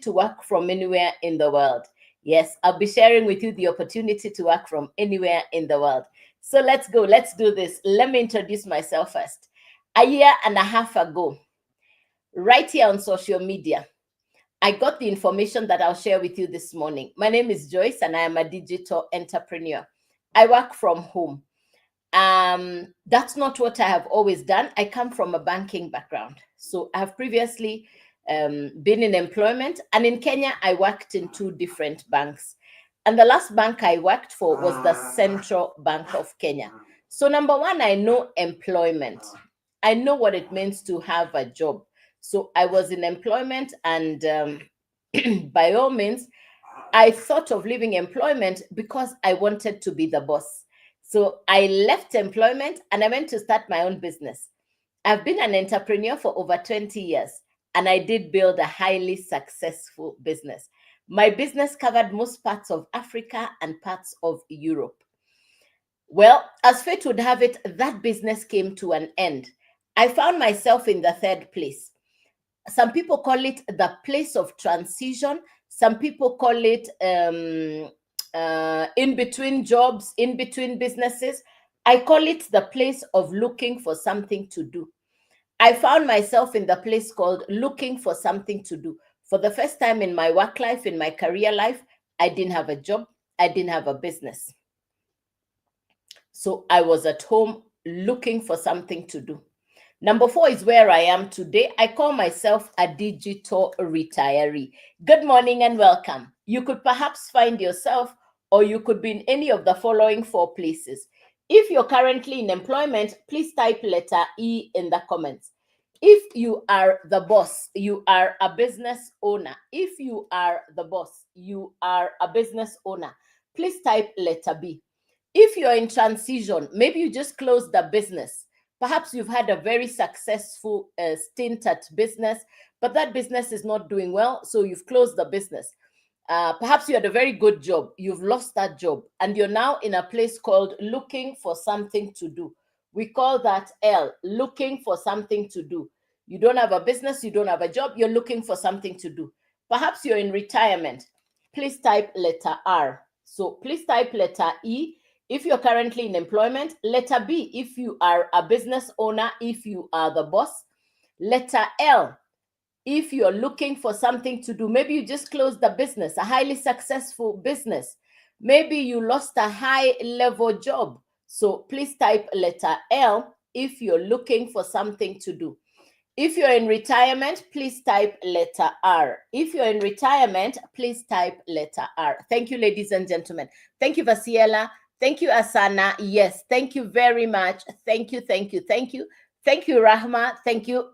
to work from anywhere in the world. Yes, I'll be sharing with you the opportunity to work from anywhere in the world. So let's go. Let's do this. Let me introduce myself first. A year and a half ago, right here on social media, I got the information that I'll share with you this morning. My name is Joyce and I am a digital entrepreneur. I work from home. That's not what I have always done. I come from a banking background. So I have previously been in employment, and in Kenya, I worked in 2 different banks. And the last bank I worked for was the Central Bank of Kenya. So, number one, I know employment. I know what it means to have a job. So, I was in employment, and by all means, I thought of leaving employment because I wanted to be the boss. So I left employment and I went to start my own business. I've been an entrepreneur for over 20 years and I did build a highly successful business. My business covered most parts of Africa and parts of Europe. Well, as fate would have it, that business came to an end. I found myself in the 3rd place. Some people call it the place of transition. Some people call it in between jobs, in between businesses. I call it the place of looking for something to do. I found myself in the place called looking for something to do. For the first time in my work life, in my career life, I didn't have a job. I didn't have a business. So I was at home looking for something to do. Number 4 is where I am today. I call myself a digital retiree. Good morning and welcome. You could perhaps find yourself, or you could be in any of the following 4 places. If you're currently in employment, please type letter E in the comments. If you are the boss, you are a business owner. If you are the boss, you are a business owner, please type letter B. If you're in transition, maybe you just closed the business. Perhaps you've had a very successful stint at business, but that business is not doing well, so you've closed the business. Perhaps you had a very good job, you've lost that job, and you're now in a place called looking for something to do. We call that L, looking for something to do. You don't have a business, you don't have a job, you're looking for something to do. Perhaps you're in retirement. Please type letter R. So please type letter E if you're currently in employment, letter B if you are a business owner, if you are the boss, letter L if you're looking for something to do. Maybe you just closed the business, a highly successful business. Maybe you lost a high-level job. So please type letter L if you're looking for something to do. If you're in retirement, please type letter R. If you're in retirement, please type letter R. Thank you, ladies and gentlemen. Thank you, Vasiela. Thank you, Asana. Yes, thank you very much. Thank you, thank you, thank you. Thank you, Rahma. Thank you.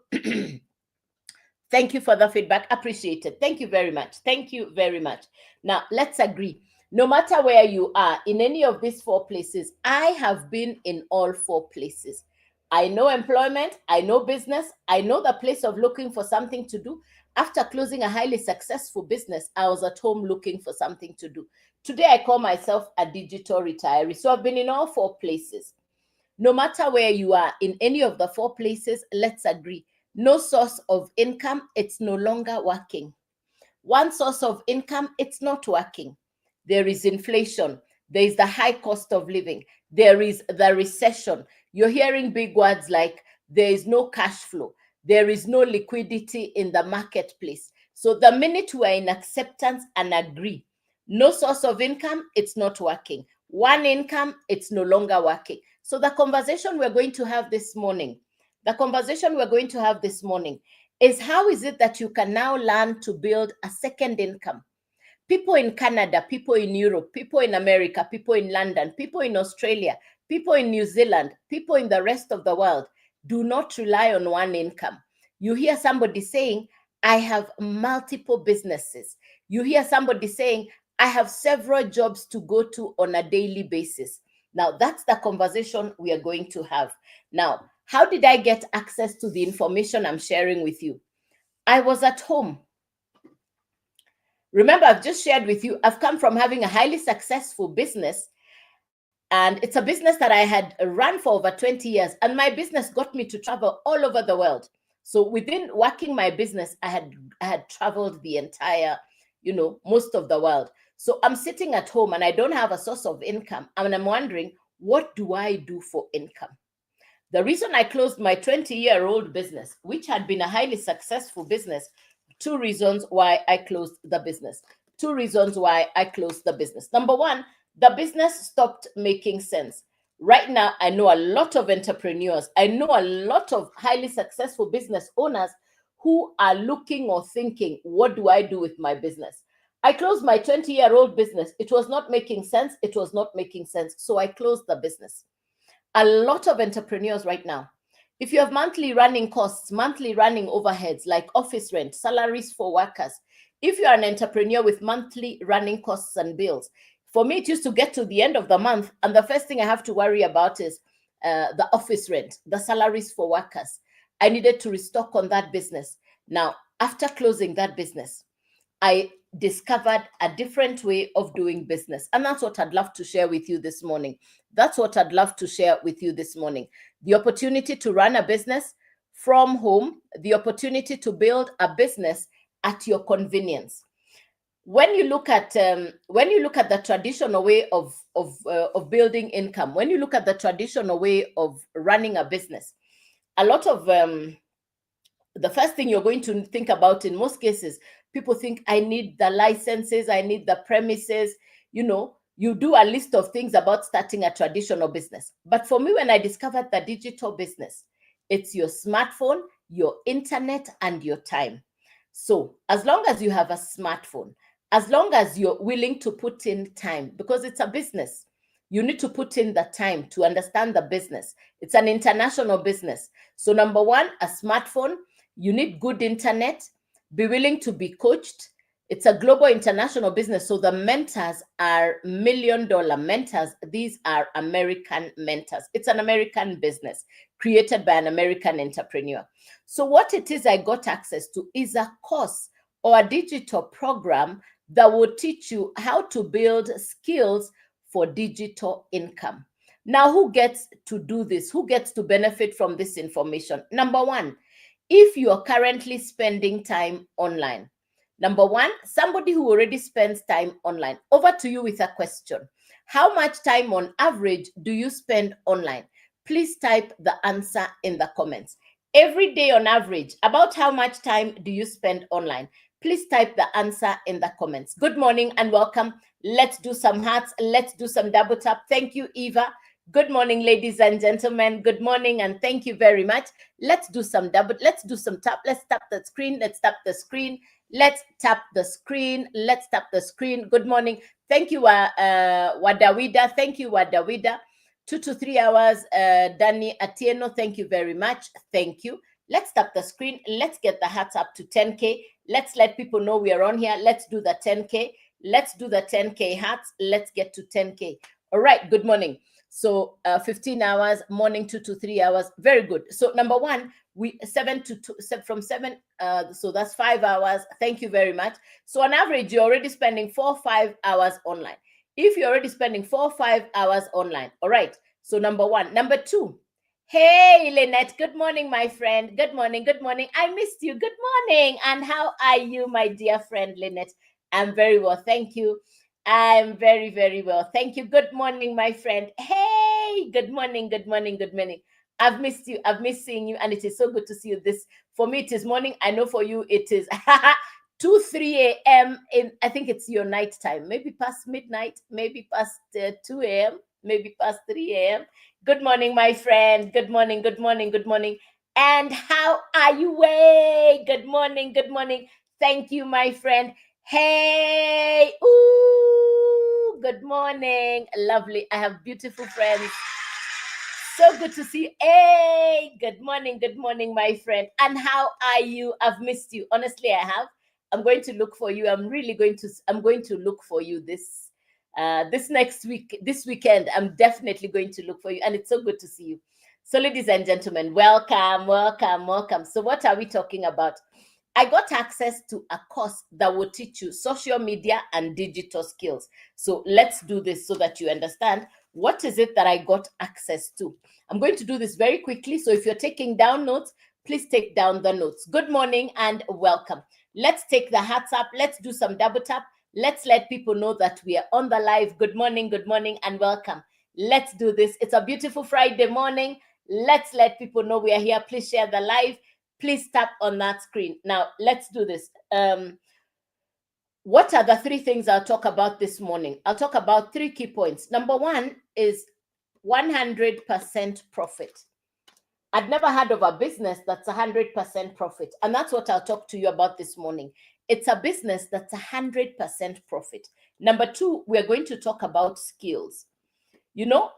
Thank you for the feedback. Appreciate it. Thank you very much. Thank you very much. Now, let's agree. No matter where you are, in any of these 4 places, I have been in all 4 places. I know employment, I know business, I know the place of looking for something to do. After closing a highly successful business, I was at home looking for something to do. Today, I call myself a digital retiree. So I've been in all 4 places. No matter where you are, in any of the 4 places, let's agree. No source of income, it's no longer working. One source of income, it's not working. There is inflation. There is the high cost of living. There is the recession. You're hearing big words like there is no cash flow. There is no liquidity in the marketplace. So the minute we are in acceptance and agree, no source of income, it's not working. One income, it's no longer working. So the conversation we're going to have this morning, is how is it that you can now learn to build a second income? People in Canada, people in Europe, people in America, people in London, people in Australia, people in New Zealand, people in the rest of the world do not rely on one income. You hear somebody saying, I have multiple businesses. You hear somebody saying, I have several jobs to go to on a daily basis. Now, that's the conversation we are going to have. Now, how did I get access to the information I'm sharing with you? I was at home. Remember, I've just shared with you, I've come from having a highly successful business, and it's a business that I had run for over 20 years, and my business got me to travel all over the world. So within working my business, I had traveled the entire, most of the world. So I'm sitting at home and I don't have a source of income. And I'm wondering, what do I do for income? The reason I closed my 20-year-old business, which had been a highly successful business, two reasons why I closed the business. Two reasons why I closed the business. Number one, the business stopped making sense. Right now, I know a lot of entrepreneurs. I know a lot of highly successful business owners who are looking or thinking, what do I do with my business? I closed my 20-year-old business. It was not making sense. It was not making sense. So I closed the business. A lot of entrepreneurs right now, if you have monthly running costs, monthly running overheads like office rent, salaries for workers, if you are an entrepreneur with monthly running costs and bills, for me, it used to get to the end of the month, and the first thing I have to worry about is the office rent, the salaries for workers. I needed to restock on that business. Now, after closing that business, I discovered a different way of doing business. And that's what I'd love to share with you this morning. That's what I'd love to share with you this morning. The opportunity to run a business from home, the opportunity to build a business at your convenience. When you look at the traditional way of building income, when you look at the traditional way of running a business, a lot of the first thing you're going to think about in most cases, people think, I need the licenses, I need the premises. You do a list of things about starting a traditional business. But for me, when I discovered the digital business, it's your smartphone, your internet, and your time. So as long as you have a smartphone, as long as you're willing to put in time, because it's a business, you need to put in the time to understand the business. It's an international business. So number one, a smartphone. You need good internet. Be willing to be coached. It's a global international business. So the mentors are $1 million mentors. These are American mentors. It's an American business created by an American entrepreneur. So what it is I got access to is a course or a digital program that will teach you how to build skills for digital income. Now, who gets to do this? Who gets to benefit from this information? Number one, if you are currently spending time online. Number one, somebody who already spends time online. Over to you with a question. How much time on average do you spend online? Please type the answer in the comments. Every day on average, about how much time do you spend online? Please type the answer in the comments. Good morning and welcome. Let's do some hearts. Let's do some double tap. Thank you, Eva. Good morning, ladies and gentlemen. Good morning and thank you very much. Let's do some tap. Let's tap the screen. Let's tap the screen. Let's tap the screen. Let's tap the screen. Good morning. Thank you, Wadawida. Thank you, Wadawida. 2 to 3 hours. Danny Atieno, thank you very much. Thank you. Let's tap the screen. Let's get the hearts up to 10K. Let's let people know we are on here. Let's do the 10K. Let's do the 10K hearts. Let's get to 10K. All right. Good morning. So 15 hours, morning 2 to 3 hours. Very good. So number one, we 7 to 2, from 7. So that's 5 hours. Thank you very much. So on average, you're already spending 4 or 5 hours online. If you're already spending 4 or 5 hours online. All right. So number one. Number two. Hey, Lynette. Good morning, my friend. Good morning. Good morning. I missed you. Good morning. And how are you, my dear friend, Lynette? I'm very well. Thank you. I'm very, very well. Thank you. Good morning, my friend. Hey, good morning, good morning, good morning. I've missed you. I've missed seeing you. And it is so good to see you. For me, it is morning. I know for you, it is 2, 3 a.m. I think it's your night time. Maybe past midnight, maybe past 2 a.m., maybe past 3 a.m. Good morning, my friend. Good morning, good morning, good morning. And how are you? Way? Good morning, good morning. Thank you, my friend. Hey, ooh, good morning. Lovely. I have beautiful friends. So good to see you. Hey, good morning, my friend. And how are you? I've missed you. Honestly, I have. I'm going to look for you. I'm going to look for you this next week, this weekend. I'm definitely going to look for you. And it's so good to see you. So ladies and gentlemen, welcome, welcome, welcome. So what are we talking about? I got access to a course that will teach you social media and digital skills. So let's do this so that you understand what is it that I got access to. I'm going to do this very quickly. So if you're taking down notes, Please take down the notes. Good morning and welcome. Let's take the hats up. Let's do some double tap. Let's let people know that we are on the live. Good morning and welcome. Let's do this. It's a beautiful Friday morning. Let's let people know we are here. Please share the live. Please tap on that screen. Now, let's do this. What are the 3 things I'll talk about this morning? I'll talk about 3 key points. Number 1 is 100% profit. I'd never heard of a business that's 100% profit. And that's what I'll talk to you about this morning. It's a business that's 100% profit. Number 2, we're going to talk about skills. You know,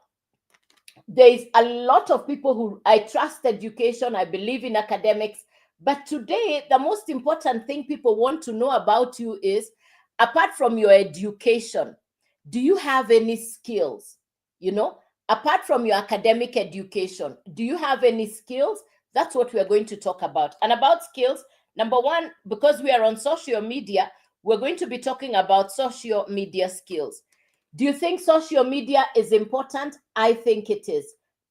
there's a lot of people who, I trust education, I believe in academics, but today, the most important thing people want to know about you is, apart from your education, do you have any skills? You know, apart from your academic education, do you have any skills? That's what we're going to talk about. And about skills, number 1, because we are on social media, we're going to be talking about social media skills. Do you think social media is important? I think it is.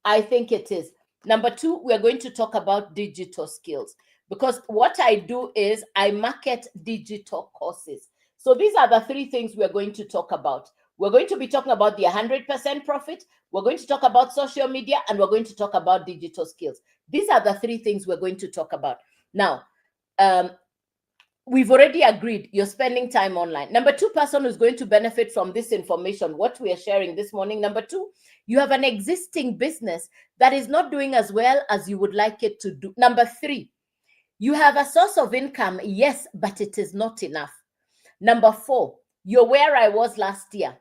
I think it is. Number 2, we're going to talk about digital skills, because what I do is I market digital courses. So these are the 3 things we're going to talk about. We're going to be talking about the 100% profit. We're going to talk about social media, and we're going to talk about digital skills. These are the 3 things we're going to talk about. Now, we've already agreed you're spending time online. Number 2, person who's going to benefit from this information, what we are sharing this morning. Number 2, you have an existing business that is not doing as well as you would like it to do. Number 3, you have a source of income, yes, but it is not enough. Number 4, you're where I was last year,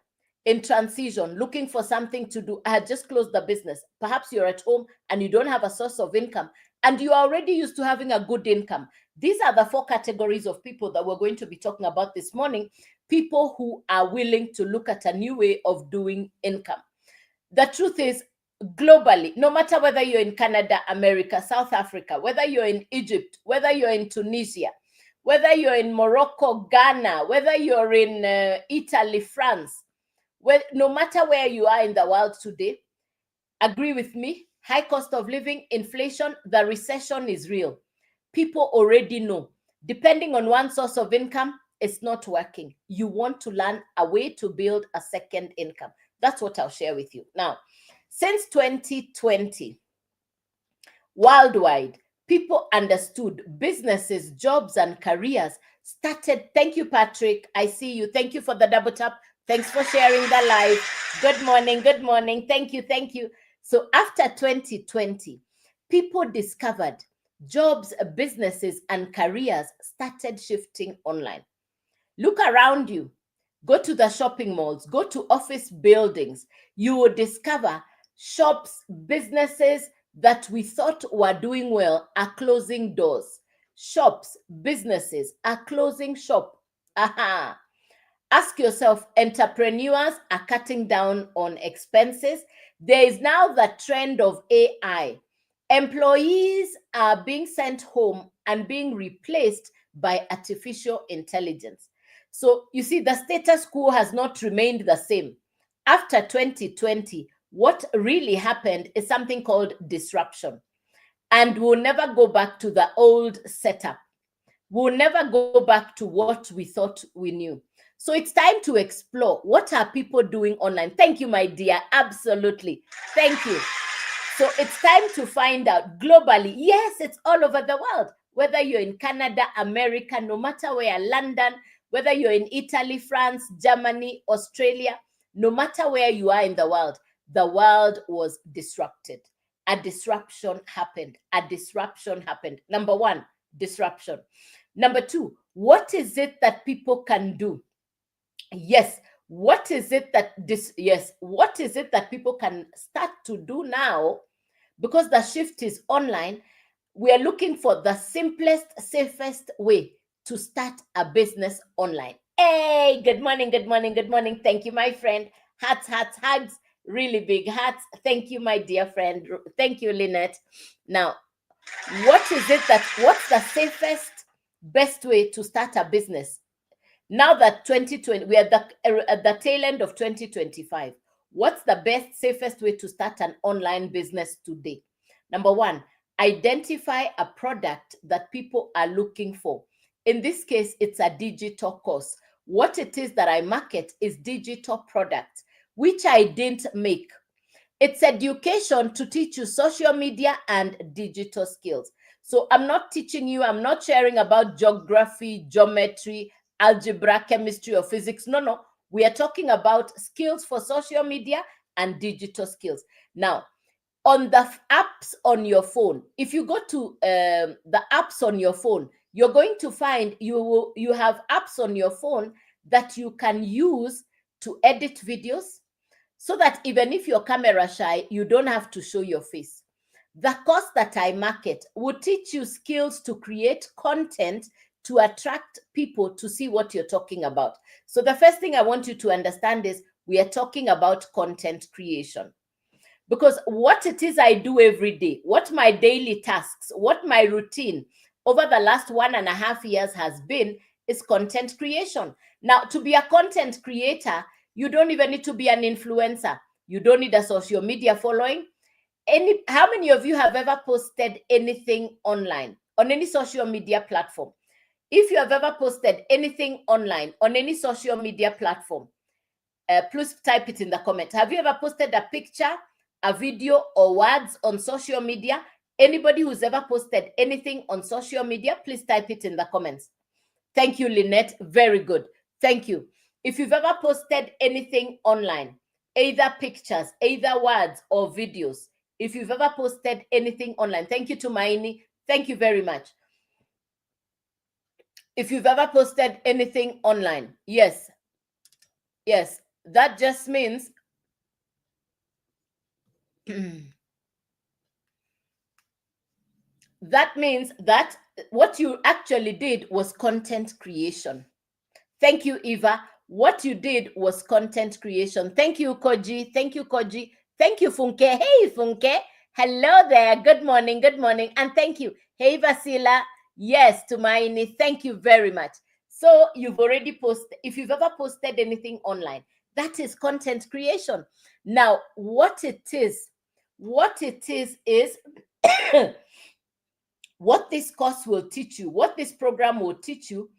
in transition, looking for something to do. I had just closed the business. Perhaps you're at home and you don't have a source of income, and you are already used to having a good income. These are the 4 categories of people that we're going to be talking about this morning. People who are willing to look at a new way of doing income. The truth is, globally, no matter whether you're in Canada, America, South Africa, whether you're in Egypt, whether you're in Tunisia, whether you're in Morocco, Ghana, whether you're in Italy, France, no matter where you are in the world today, agree with me, high cost of living, inflation, the recession is real. People already know, depending on one source of income, it's not working. You want to learn a way to build a second income. That's what I'll share with you. Now, since 2020, worldwide, people understood businesses, jobs, and careers started. Thank you, Patrick. I see you. Thank you for the double tap. Thanks for sharing the live. Good morning. Good morning. Thank you. Thank you. So after 2020, people discovered jobs, businesses, and careers started shifting online. Look around you. Go to the shopping malls. Go to office buildings. You will discover shops, businesses that we thought were doing well are closing doors. Shops, businesses are closing shop. Aha. Ask yourself, entrepreneurs are cutting down on expenses. There is now the trend of AI. Employees are being sent home and being replaced by artificial intelligence. So you see, the status quo has not remained the same. After 2020, what really happened is something called disruption. And we'll never go back to the old setup. We'll never go back to what we thought we knew. So it's time to explore, what are people doing online? Thank you, my dear. Absolutely. Thank you. So it's time to find out globally. Yes, it's all over the world. Whether you're in Canada, America, no matter where, London, whether you're in Italy, France, Germany, Australia, no matter where you are in the world was disrupted. A disruption happened. A disruption happened. Number 1, disruption. Number 2, what is it that people can do? Yes, what is it that people can start to do now? Because the shift is online, we are looking for the simplest, safest way to start a business online. Hey, good morning, good morning, good morning. Thank you, my friend. Hearts, hearts, hugs, really big hearts. Thank you, my dear friend. Thank you, Lynette. Now, what's the safest, best way to start a business? Now that 2020, we are at the tail end of 2025. What's the best, safest way to start an online business today? Number 1, identify a product that people are looking for. In this case, it's a digital course. What it is that I market is digital products, which I didn't make. It's education to teach you social media and digital skills. So I'm not teaching you, I'm not sharing about geography, geometry, algebra, chemistry, or physics. No, no. We are talking about skills for social media and digital skills. Now, on the apps on your phone, if you go to the apps on your phone, you're going to find you have apps on your phone that you can use to edit videos, so that even if you're camera shy, you don't have to show your face. The course that I market will teach you skills to create content to attract people to see what you're talking about. So the first thing I want you to understand is we are talking about content creation. Because what it is I do every day, what my daily tasks, what my routine over the last 1.5 years has been, is content creation. Now, to be a content creator, you don't even need to be an influencer. You don't need a social media following. How many of you have ever posted anything online on any social media platform? If you have ever posted anything online on any social media platform, please type it in the comment. Have you ever posted a picture, a video, or words on social media? Anybody who's ever posted anything on social media, please type it in the comments. Thank you, Lynette. Very good. Thank you. If you've ever posted anything online, either pictures, either words, or videos, if you've ever posted anything online, thank you to Maini. Thank you very much. If you've ever posted anything online, yes, yes, that just means that means that what you actually did was content creation. Thank you, Eva. What you did was content creation. Thank you, Koji. Thank you, Koji. Thank you, Funke. Hey, Funke. Hello there. Good morning. Good morning. And thank you. Hey, Vasila. Yes, to Maini. Thank you very much. So you've already posted, if you've ever posted anything online, that is content creation. Now, what it is what this course will teach you, what this program will teach you,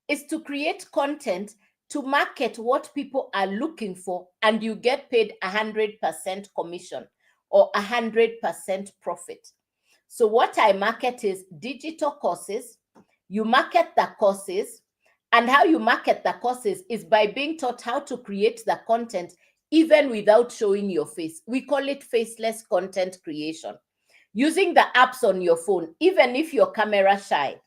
is to create content to market what people are looking for, and you get paid 100% commission or 100% profit. So what I market is digital courses. You market the courses, and how you market the courses is by being taught how to create the content even without showing your face. We call it faceless content creation. Using the apps on your phone, even if you're camera shy,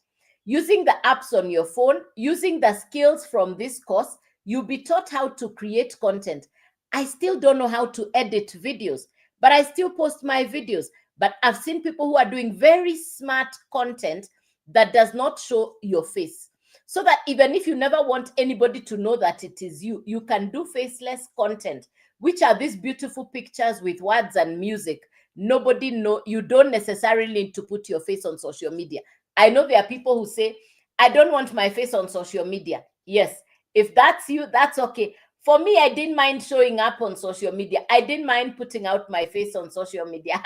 using the apps on your phone, using the skills from this course, you'll be taught how to create content. I still don't know how to edit videos, but I still post my videos. But I've seen people who are doing very smart content that does not show your face. So that even if you never want anybody to know that it is you, you can do faceless content, which are these beautiful pictures with words and music. Nobody know, you don't necessarily need to put your face on social media. I know there are people who say, I don't want my face on social media. Yes, if that's you, that's okay. For me, I didn't mind showing up on social media. I didn't mind putting out my face on social media.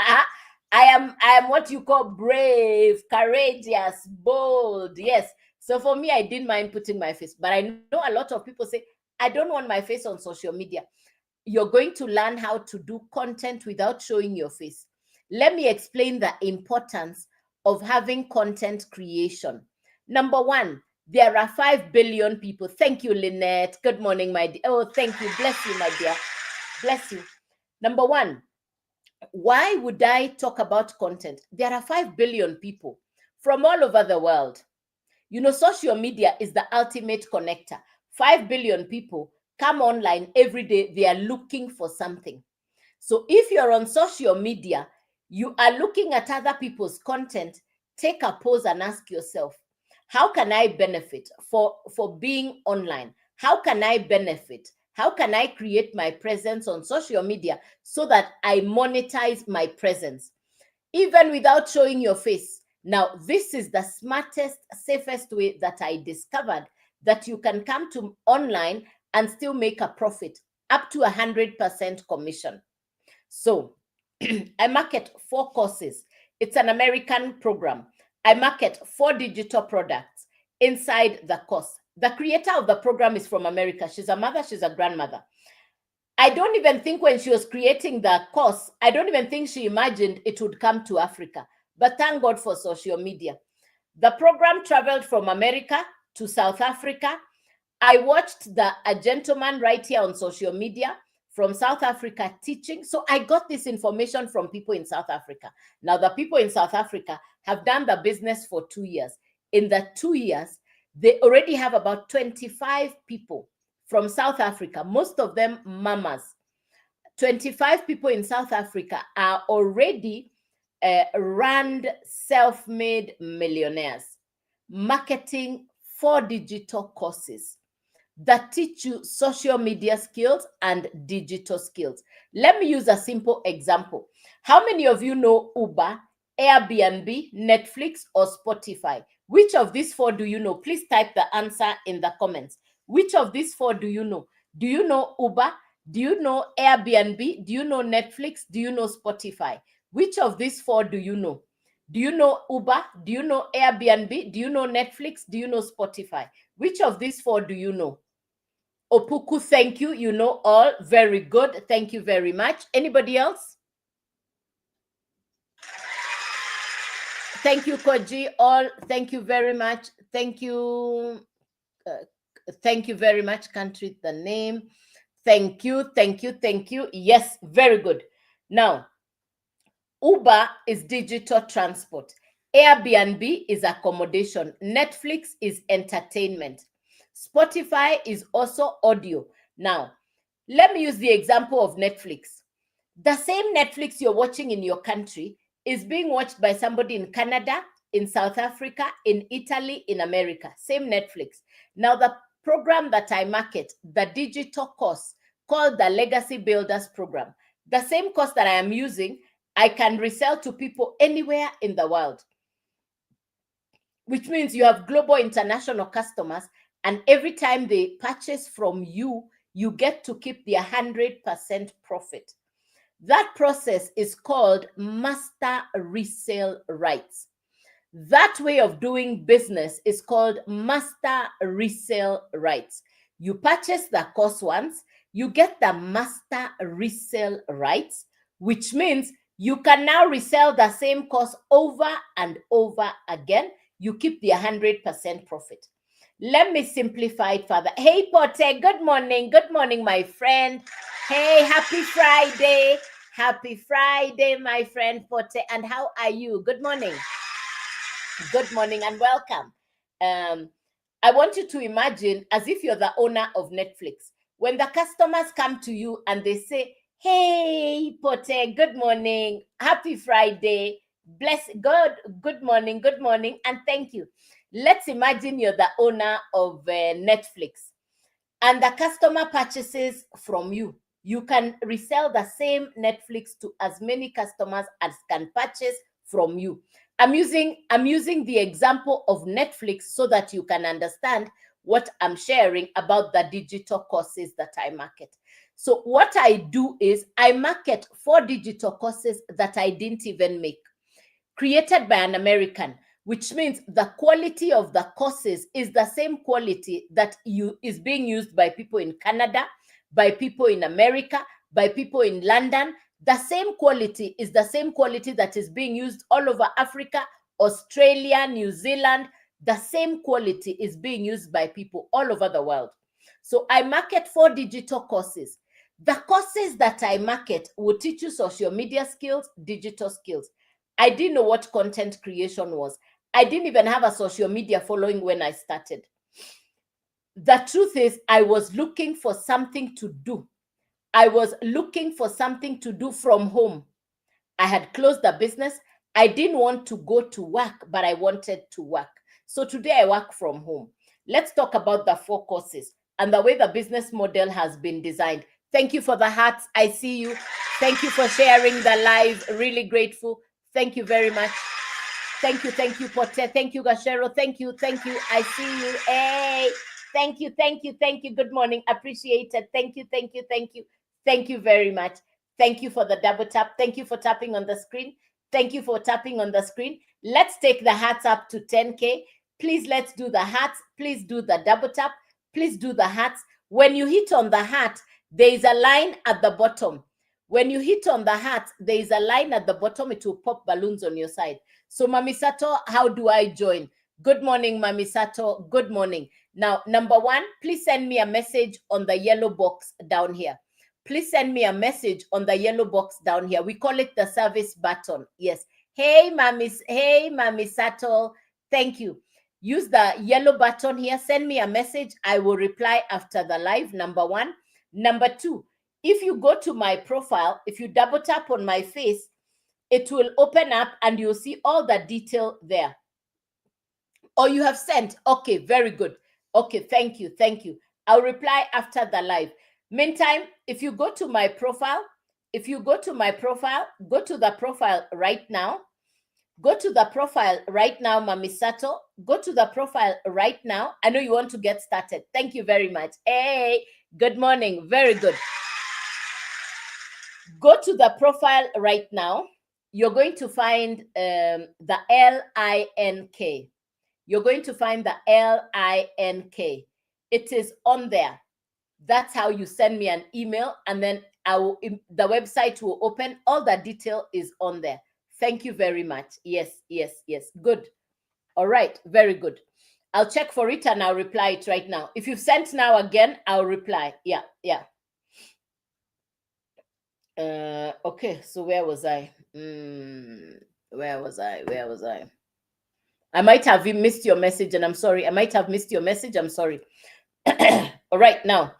I am what you call brave, courageous, bold. Yes. So for me, I didn't mind putting my face. But I know a lot of people say, I don't want my face on social media. You're going to learn how to do content without showing your face. Let me explain the importance of having content creation. Number one, there are 5 billion people. Thank you, Lynette. Good morning, my dear. Oh, thank you. Bless you, my dear. Bless you. Number one, why would I talk about content? There are 5 billion people from all over the world. You know, social media is the ultimate connector. 5 billion people come online every day. They are looking for something. So if you're on social media, you are looking at other people's content, take a pause and ask yourself, how can I benefit for being online? How can I benefit? How can I create my presence on social media so that I monetize my presence, even without showing your face? Now, this is the smartest, safest way that I discovered, that you can come to online and still make a profit, up to 100% commission. So I market 4 courses. It's an American program. I market 4 digital products inside the course. The creator of the program is from America. She's a mother, she's a grandmother. I don't even think when she was creating the course, I don't even think she imagined it would come to Africa. But thank God for social media. The program traveled from America to South Africa. I watched a gentleman right here on social media from South Africa teaching. So I got this information from people in South Africa. Now, the people in South Africa have done the business for 2 years. In the 2 years, they already have about 25 people from South Africa, most of them mamas. 25 people in South Africa are already rand self-made millionaires, marketing 4 digital courses that teach you social media skills and digital skills. Let me use a simple example. How many of you know Uber, Airbnb, Netflix, or Spotify? Which of these 4 do you know? Please type the answer in the comments. Which of these 4 do you know? Do you know Uber? Do you know Airbnb? Do you know Netflix? Do you know Spotify? Which of these 4 do you know? Do you know Uber? Do you know Airbnb? Do you know Netflix? Do you know Spotify? Which of these 4 do you know? Opuku, thank you. You know all. Very good. Thank you very much. Anybody else? Thank you, Koji. All. Thank you very much. Thank you. Thank you very much. Can't read the name. Thank you. Thank you. Thank you. Yes, very good. Now, Uber is digital transport. Airbnb is accommodation. Netflix is entertainment. Spotify is also audio. Now, let me use the example of Netflix. The same Netflix you're watching in your country is being watched by somebody in Canada, in South Africa, in Italy, in America. Same Netflix. Now, the program that I market, the digital course called the Legacy Builders Program, the same course that I am using, I can resell to people anywhere in the world, which means you have global international customers, and every time they purchase from you, you get to keep the 100% profit. That process is called master resale rights. That way of doing business is called master resale rights. You purchase the course once, you get the master resale rights, which means you can now resell the same course over and over again. You keep the 100% profit. Let me simplify it further. Hey, Pote, good morning. Good morning, my friend. Hey, happy Friday. Happy Friday, my friend Pote. And how are you? Good morning. Good morning and welcome. I want you to imagine as if you're the owner of Netflix. When the customers come to you and they say, hey, Pote, good morning. Happy Friday. Bless God. Good morning, and thank you. Let's imagine you're the owner of Netflix and the customer purchases from you. You can resell the same Netflix to as many customers as can purchase from you. I'm using the example of Netflix so that you can understand what I'm sharing about the digital courses that I market. So what I do is I market 4 digital courses that I didn't even make, created by an American, which means the quality of the courses is the same quality that is being used by people in Canada, by people in America, by people in London. The same quality is the same quality that is being used all over Africa, Australia, New Zealand. The same quality is being used by people all over the world. So I market 4 digital courses. The courses that I market will teach you social media skills, digital skills. I didn't know what content creation was. I didn't even have a social media following when I started. The truth is, I was looking for something to do. I was looking for something to do from home. I had closed the business. I didn't want to go to work, but I wanted to work. So today I work from home. Let's talk about the 4 courses and the way the business model has been designed. Thank you for the hearts. I see you. Thank you for sharing the live. Really grateful. Thank you very much. Thank you, Pote. Thank you, Gashero. Thank you. I see you. Hey, thank you. Good morning. Appreciate it. Thank you. Thank you very much. Thank you for the double tap. Thank you for tapping on the screen. Thank you for tapping on the screen. Let's take the hearts up to 10K. Please, let's do the hearts. Please do the double tap. Please do the hearts. When you hit on the heart, there is a line at the bottom. When you hit on the heart, there is a line at the bottom. It will pop balloons on your side. So, Mami Sato, how do I join? Good morning, Mami Sato. Good morning. Now, number one, please send me a message on the yellow box down here. Please send me a message on the yellow box down here. We call it the service button. Yes. Hey, Mami Sato. Thank you. Use the yellow button here. Send me a message. I will reply after the live, number one. Number two, if you go to my profile, if you double tap on my face, it will open up and you'll see all the detail there. Or you have sent. Okay, very good. Okay, thank you. Thank you. I'll reply after the live. Meantime, if you go to my profile, go to the profile right now. Go to the profile right now, Mami Sato. Go to the profile right now. I know you want to get started. Thank you very much. Hey, good morning. Very good. Go to the profile right now. You're going to find the LINK. You're going to find the LINK. It is on there. That's how you send me an email, and then the website will open. All the detail is on there. Thank you very much. Yes. Good. All right. Very good. I'll check for it and I'll reply it right now. If you've sent now again, I'll reply. Yeah. Okay. So where was I? Where was I? I might have missed your message, and I'm sorry. I might have missed your message. I'm sorry. All right, now.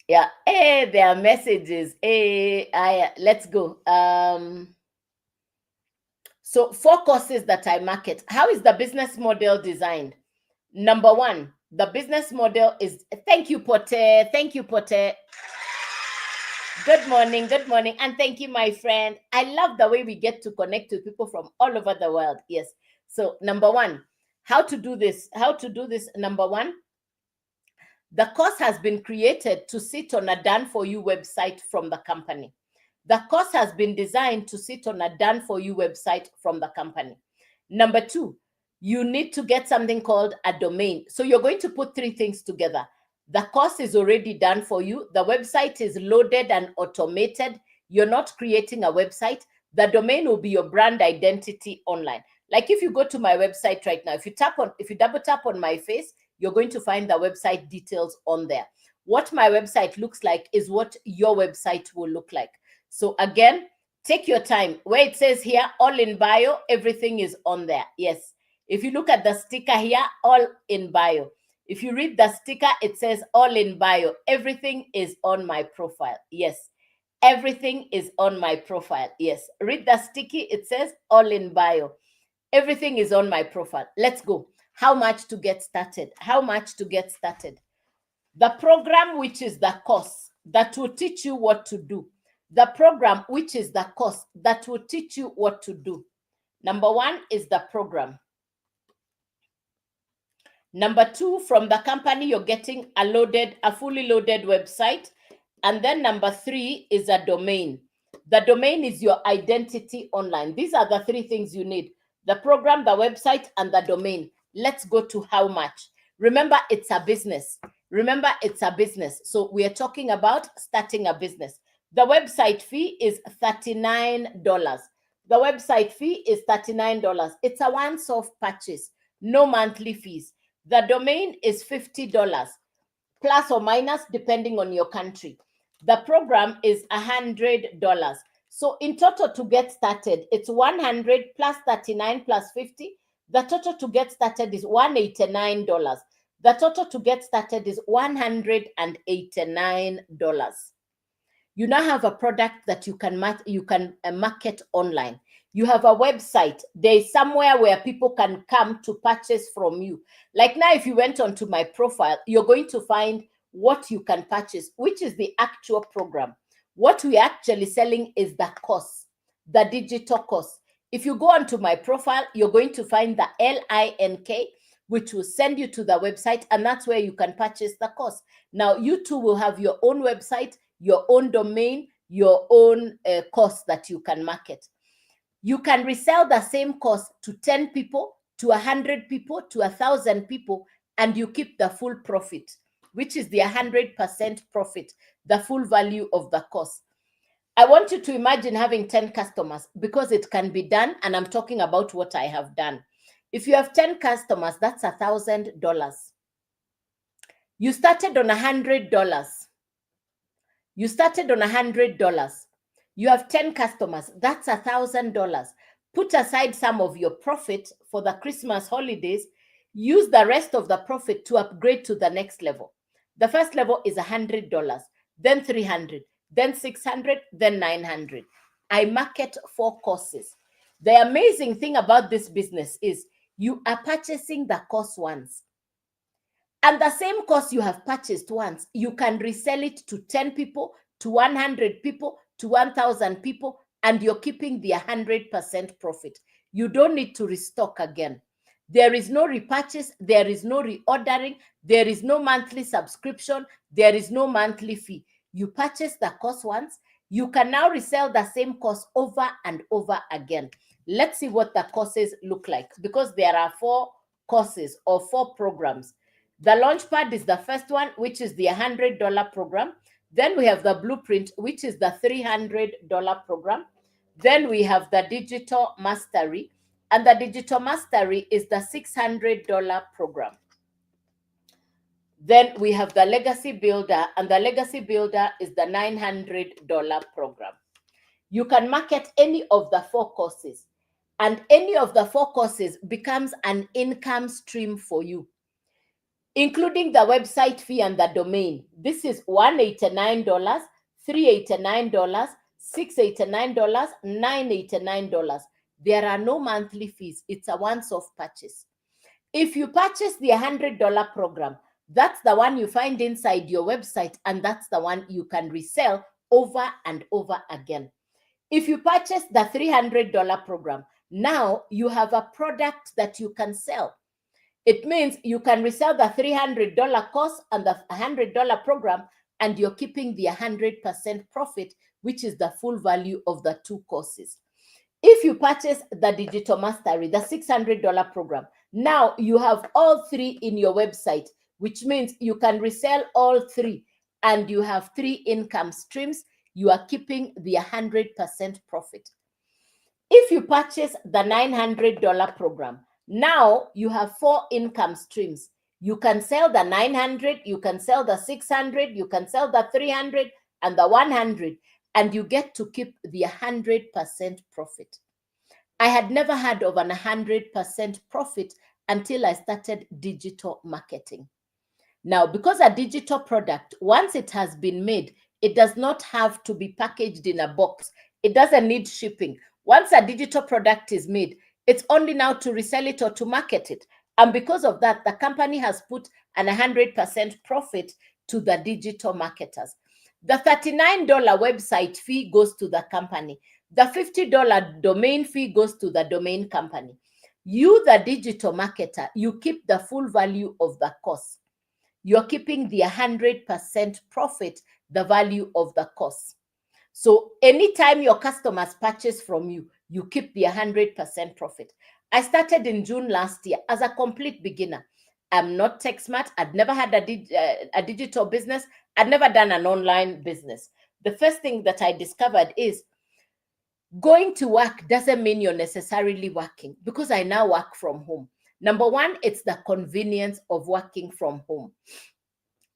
Yeah, there are messages. Let's go. So 4 courses that I market. How is the business model designed? Number one, the business model is, thank you, Pote. Thank you, Pote. Good morning. And thank you, my friend. I love the way we get to connect with people from all over the world. Yes. So number one, how to do this. Number one, the course has been created to sit on a done-for-you website from the company. The course has been designed to sit on a done-for-you website from the company. Number two, you need to get something called a domain. So you're going to put 3 things together. The course is already done for you. The website is loaded and automated. You're not creating a website. The domain will be your brand identity online. Like if you go to my website right now, if you double tap on my face, you're going to find the website details on there. What my website looks like is what your website will look like. So again, take your time. Where it says here, all in bio, everything is on there. Yes. If you look at the sticker here, all in bio. If you read the sticker, it says all in bio. Everything is on my profile. Yes. Everything is on my profile. Yes. Read the sticky. It says all in bio. Everything is on my profile. Let's go. How much to get started? The program, which is the course that will teach you what to do. Number one is the program. Number two, from the company, you're getting a fully loaded website. And then number 3 is a domain. The domain is your identity online. These are the 3 things you need: the program, the website, and the domain. Let's go to how much. Remember, it's a business. So we are talking about starting a business. The website fee is $39. It's a once-off purchase, no monthly fees. The domain is $50, plus or minus, depending on your country. The program is $100. So in total, to get started, it's 100 plus 39 plus 50. The total to get started is $189. The total to get started is $189. You now have a product that you can market online. You have a website. There is somewhere where people can come to purchase from you. Like now, if you went onto my profile, you're going to find what you can purchase, which is the actual program. What we're actually selling is the course, the digital course. If you go onto my profile, you're going to find the LINK, which will send you to the website, and that's where you can purchase the course. Now, you too will have your own website, your own domain, your own course that you can market. You can resell the same course to 10 people, to 100 people, to 1,000 people, and you keep the full profit, which is the 100% profit, the full value of the course. I want you to imagine having 10 customers, because it can be done, and I'm talking about what I have done. If you have 10 customers, that's $1,000. You started on $100. You started on $100. You have 10 customers, that's $1,000. Put aside some of your profit for the Christmas holidays. Use the rest of the profit to upgrade to the next level. The first level is $100, then $300, then $600, then $900. I market 4 courses. The amazing thing about this business is you are purchasing the course once. And the same course you have purchased once, you can resell it to 10 people, to 100 people, to 1,000 people, and you're keeping the 100% profit. You don't need to restock again. There is no repurchase, there is no reordering, there is no monthly subscription, there is no monthly fee. You purchase the course once, you can now resell the same course over and over again. Let's see what the courses look like, because there are 4 courses or 4 programs. The Launchpad is the first one, which is the $100 program. Then we have the Blueprint, which is the $300 program. Then we have the Digital Mastery, and the Digital Mastery is the $600 program. Then we have the Legacy Builder, and the Legacy Builder is the $900 program. You can market any of the 4 courses, and any of the 4 courses becomes an income stream for you, including the website fee and the domain. This is $189, $389, $689, $989. There are no monthly fees. It's a once-off purchase. If you purchase the $100 program, that's the one you find inside your website, and that's the one you can resell over and over again. If you purchase the $300 program, now you have a product that you can sell. It means you can resell the $300 course and the $100 program, and you're keeping the 100% profit, which is the full value of the 2 courses. If you purchase the Digital Mastery, the $600 program, now you have all 3 in your website, which means you can resell all 3, and you have 3 income streams. You are keeping the 100% profit. If you purchase the $900 program, now you have 4 income streams. You can sell the 900, you can sell the 600, you can sell the 300 and the 100, and you get to keep the 100% profit. I had never heard of an 100% profit until I started digital marketing. Now, because a digital product, once it has been made, it does not have to be packaged in a box. It doesn't need shipping. Once a digital product is made, it's only now to resell it or to market it. And because of that, the company has put an 100% profit to the digital marketers. The $39 website fee goes to the company. The $50 domain fee goes to the domain company. You, the digital marketer, you keep the full value of the course. You're keeping the 100% profit, the value of the course. So anytime your customers purchase from you, you keep the 100% profit. I started in June last year as a complete beginner. I'm not tech smart. I'd never had a digital business. I'd never done an online business. The first thing that I discovered is going to work doesn't mean you're necessarily working, because I now work from home. Number one, it's the convenience of working from home.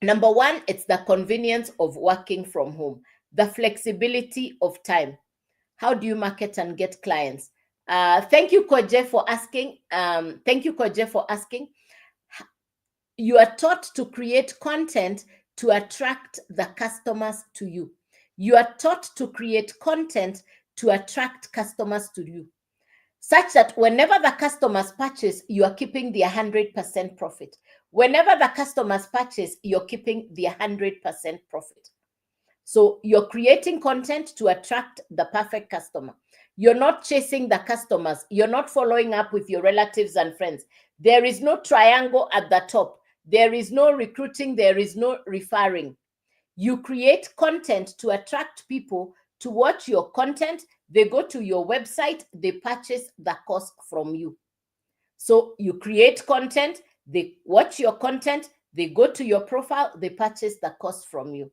Number one, it's the convenience of working from home, the flexibility of time. How do you market and get clients? Thank you, Koje, for asking. You are taught to create content to attract the customers to you. You are taught to create content to attract customers to you, such that whenever the customers purchase, you are keeping the 100% profit. Whenever the customers purchase, you're keeping the 100% profit. So you're creating content to attract the perfect customer. You're not chasing the customers. You're not following up with your relatives and friends. There is no triangle at the top. There is no recruiting. There is no referring. You create content to attract people to watch your content, they go to your website, they purchase the course from you. So you create content, they watch your content, they go to your profile, they purchase the course from you.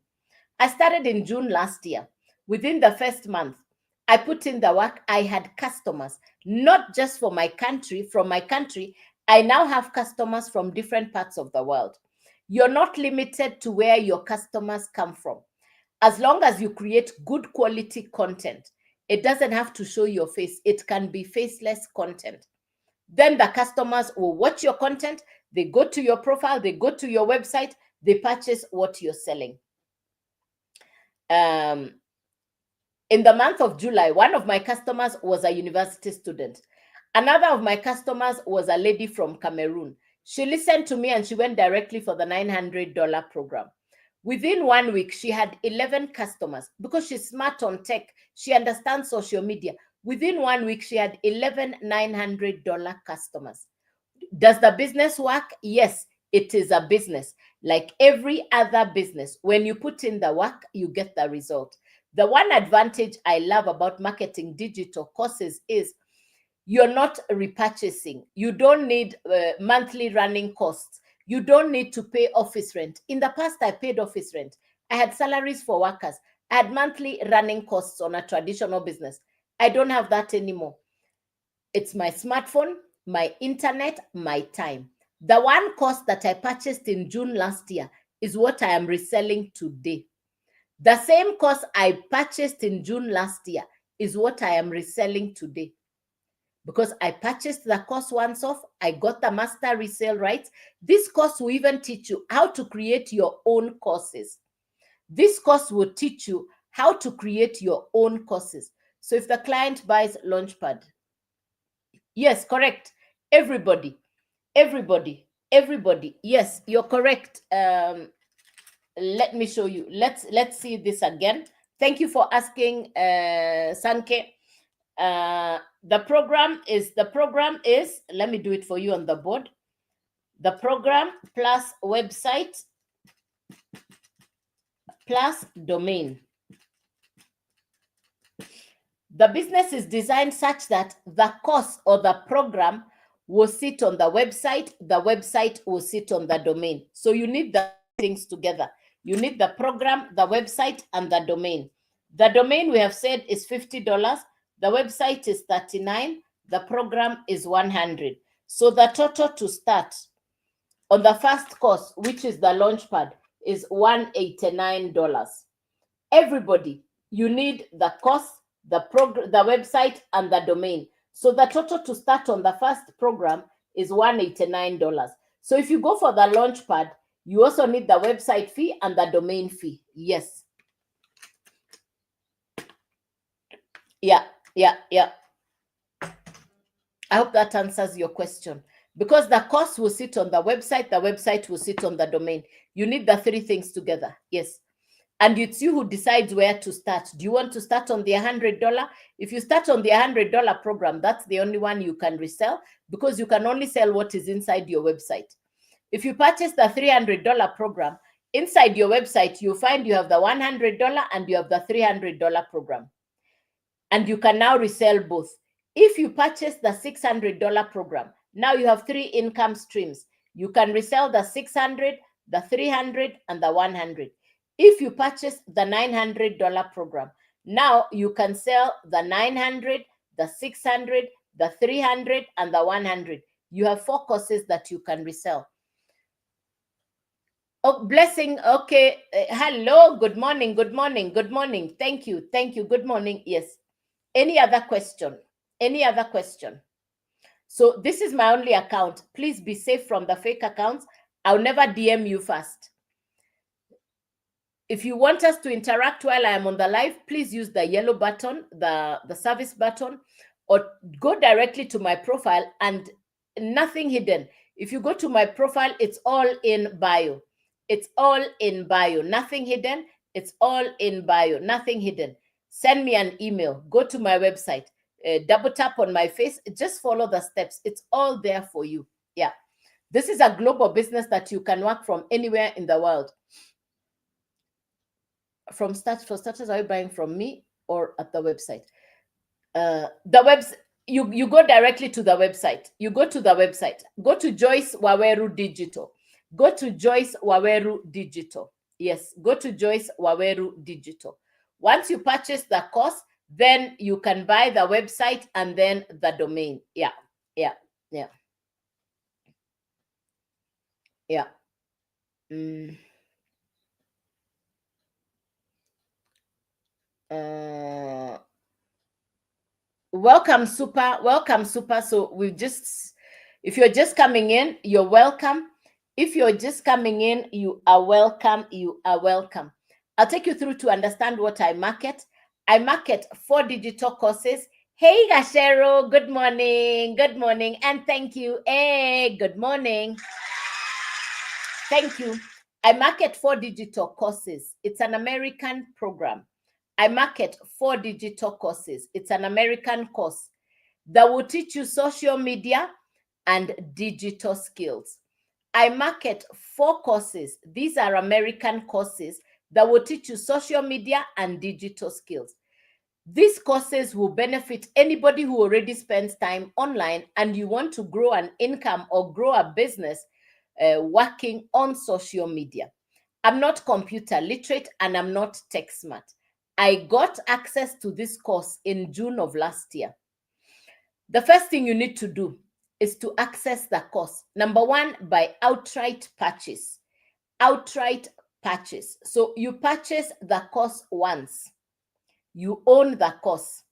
I started in June last year. Within the first month, I put in the work. I had customers, not just for my country. From my country, I now have customers from different parts of the world. You're not limited to where your customers come from. As long as you create good quality content, it doesn't have to show your face. It can be faceless content. Then the customers will watch your content. They go to your profile, they go to your website, they purchase what you're selling. In the month of July, one of my customers was a university student. Another of my customers was a lady from Cameroon. She listened to me and she went directly for the $900 program. Within 1 week, she had 11 customers because she's smart on tech. She understands social media. Within 1 week, she had 11 $900 customers. Does the business work? Yes, it is a business. Like every other business, when you put in the work, you get the result. The one advantage I love about marketing digital courses is you're not repurchasing. You don't need monthly running costs. You don't need to pay office rent. In the past, I paid office rent. I had salaries for workers. I had monthly running costs on a traditional business. I don't have that anymore. It's my smartphone, my internet, my time. The one course that I purchased in June last year is what I am reselling today. The same course I purchased in June last year is what I am reselling today. Because I purchased the course once off, I got the master resale rights. This course will even teach you how to create your own courses. This course will teach you how to create your own courses. So if the client buys Launchpad, yes, correct. Everybody. Yes, you're correct. Let me show you. Let's see this again. Thank you for asking, Sanke. The program is, let me do it for you on the board. The program plus website plus domain. The business is designed such that the course or the program will sit on the website will sit on the domain. So you need the things together. You need the program, the website, and the domain. The domain, we have said, is $50. The website is $39. The program is $100. So the total to start on the first course, which is the Launchpad, is $189. Everybody, you need the course, the website, and the domain. So the total to start on the first program is $189. So if you go for the Launchpad, you also need the website fee and the domain fee. Yes. Yeah. I hope that answers your question. Because the course will sit on the website will sit on the domain. You need the three things together. Yes. And it's you who decides where to start. Do you want to start on the $100? If you start on the $100 program, that's the only one you can resell because you can only sell what is inside your website. If you purchase the $300 program, inside your website, you find you have the $100 and you have the $300 program. And you can now resell both. If you purchase the $600 program, now you have three income streams. You can resell the 600, the 300, and the 100. If you purchase the $900 program, now you can sell the 900, the 600, the 300, and the 100. You have 4 courses that you can resell. Oh, blessing. Okay. Hello. Good morning. Thank you. Good morning. Yes. Any other question? So this is my only account. Please be safe from the fake accounts. I'll never DM you first. If you want us to interact while I am on the live, please use the yellow button, the service button, or go directly to my profile and nothing hidden. If you go to my profile, it's all in bio. Nothing hidden. It's all in bio. Nothing hidden. Send me an email. Go to my website. Double tap on my face. Just follow the steps. It's all there for you. Yeah. This is a global business that you can work from anywhere in the world. For starters, are you buying from me or at the website. The website, you go directly to the website. You go to the website. Go to Joyce Waweru Digital. Go to Joyce Waweru Digital. Yes, go to Joyce Waweru Digital. Once you purchase the course, then you can buy the website and then the domain. Yeah, yeah, yeah, yeah. Mm. Welcome, super. Welcome, super. So we've just, if you're just coming in, you're welcome. If you're just coming in, you are welcome. You are welcome. I'll take you through to understand what I market. I market 4 digital courses. Hey, Gashero, good morning. Good morning. And thank you. Hey, good morning. Thank you. I market 4 digital courses. It's an American program. I market 4 digital courses. It's an American course that will teach you social media and digital skills. I market 4 courses. These are American courses that will teach you social media and digital skills. These courses will benefit anybody who already spends time online and you want to grow an income or grow a business working on social media. I'm not computer literate and I'm not tech smart. I got access to this course in June of last year. The first thing you need to do is to access the course. Number 1, by outright purchase. Outright purchase. So you purchase the course once. You own the course.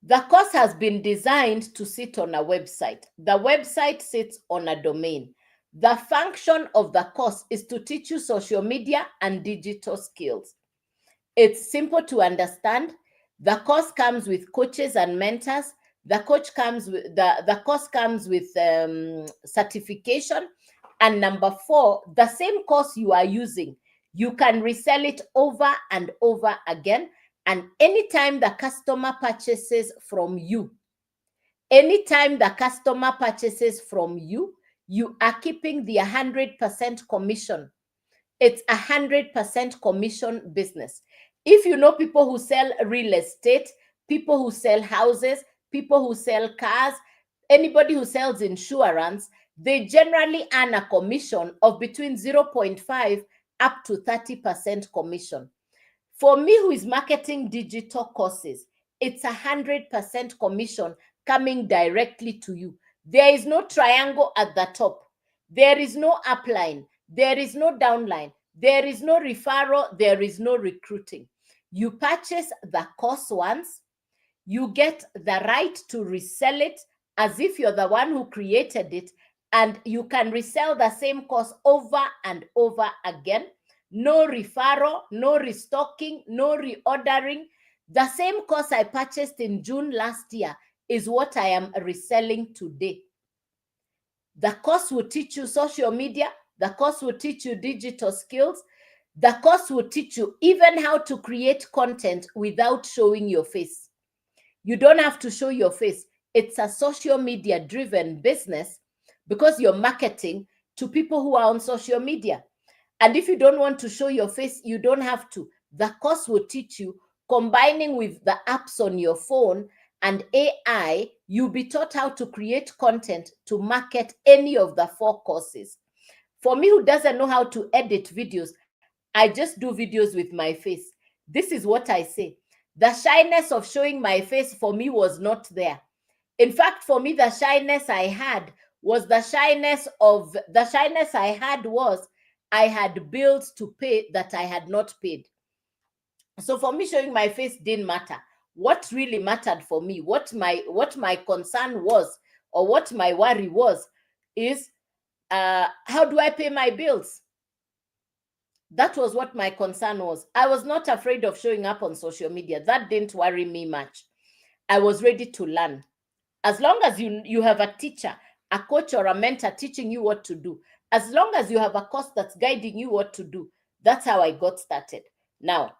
The course has been designed to sit on a website. The website sits on a domain. The function of the course is to teach you social media and digital skills. It's simple to understand. The course comes with coaches and mentors. The course comes with certification. And number 4, the same course you are using, you can resell it over and over again. And anytime the customer purchases from you, you are keeping the 100% commission. It's 100% commission business. If you know people who sell real estate, people who sell houses, people who sell cars, anybody who sells insurance, they generally earn a commission of between 0.5 up to 30% commission. For me, who is marketing digital courses, it's 100% commission coming directly to you. There is no triangle at the top. There is no upline. There is no downline. There is no referral. There is no recruiting. You purchase the course once. You get the right to resell it as if you're the one who created it, and you can resell the same course over and over again. No referral, no restocking, no reordering. The same course I purchased in June last year is what I am reselling today. The course will teach you social media. The course will teach you digital skills. The course will teach you even how to create content without showing your face. You don't have to show your face. It's a social media driven business because you're marketing to people who are on social media. And if you don't want to show your face, you don't have to. The course will teach you, combining with the apps on your phone and AI, you'll be taught how to create content to market any of the 4 courses. For me, who doesn't know how to edit videos, I just do videos with my face. This is what I say. The shyness of showing my face for me was not there. In fact, for me, the shyness I had was I had bills to pay that I had not paid. So for me, showing my face didn't matter. What really mattered for me, what my concern was, or what my worry was, is how do I pay my bills? That was what my concern was. I was not afraid of showing up on social media. That didn't worry me much. I was ready to learn. As long as you have a teacher, a coach, or a mentor teaching you what to do, as long as you have a course that's guiding you what to do, that's how I got started. Now,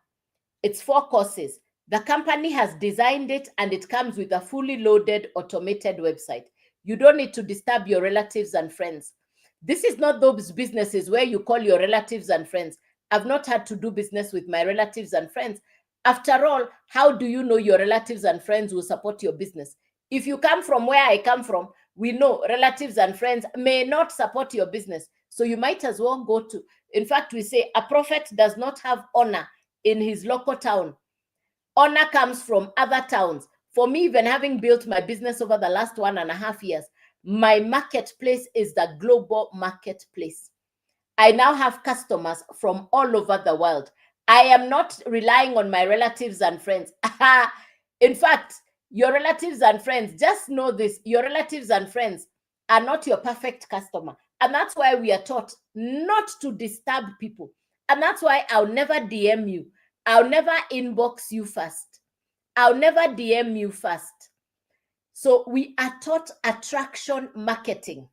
it's 4 courses. The company has designed it and it comes with a fully loaded automated website. You don't need to disturb your relatives and friends. This is not those businesses where you call your relatives and friends. I've not had to do business with my relatives and friends. After all, how do you know your relatives and friends will support your business? If you come from where I come from, we know relatives and friends may not support your business. So you might as well go to, in fact, we say a prophet does not have honor in his local town. Honor comes from other towns. For me, even having built my business over the last 1.5 years, my marketplace is the global marketplace. I now have customers from all over the world. I am not relying on my relatives and friends. In fact, your relatives and friends, just know this, your relatives and friends are not your perfect customer. And that's why we are taught not to disturb people. And that's why I'll never DM you. I'll never inbox you first. I'll never DM you first. So we are taught attraction marketing.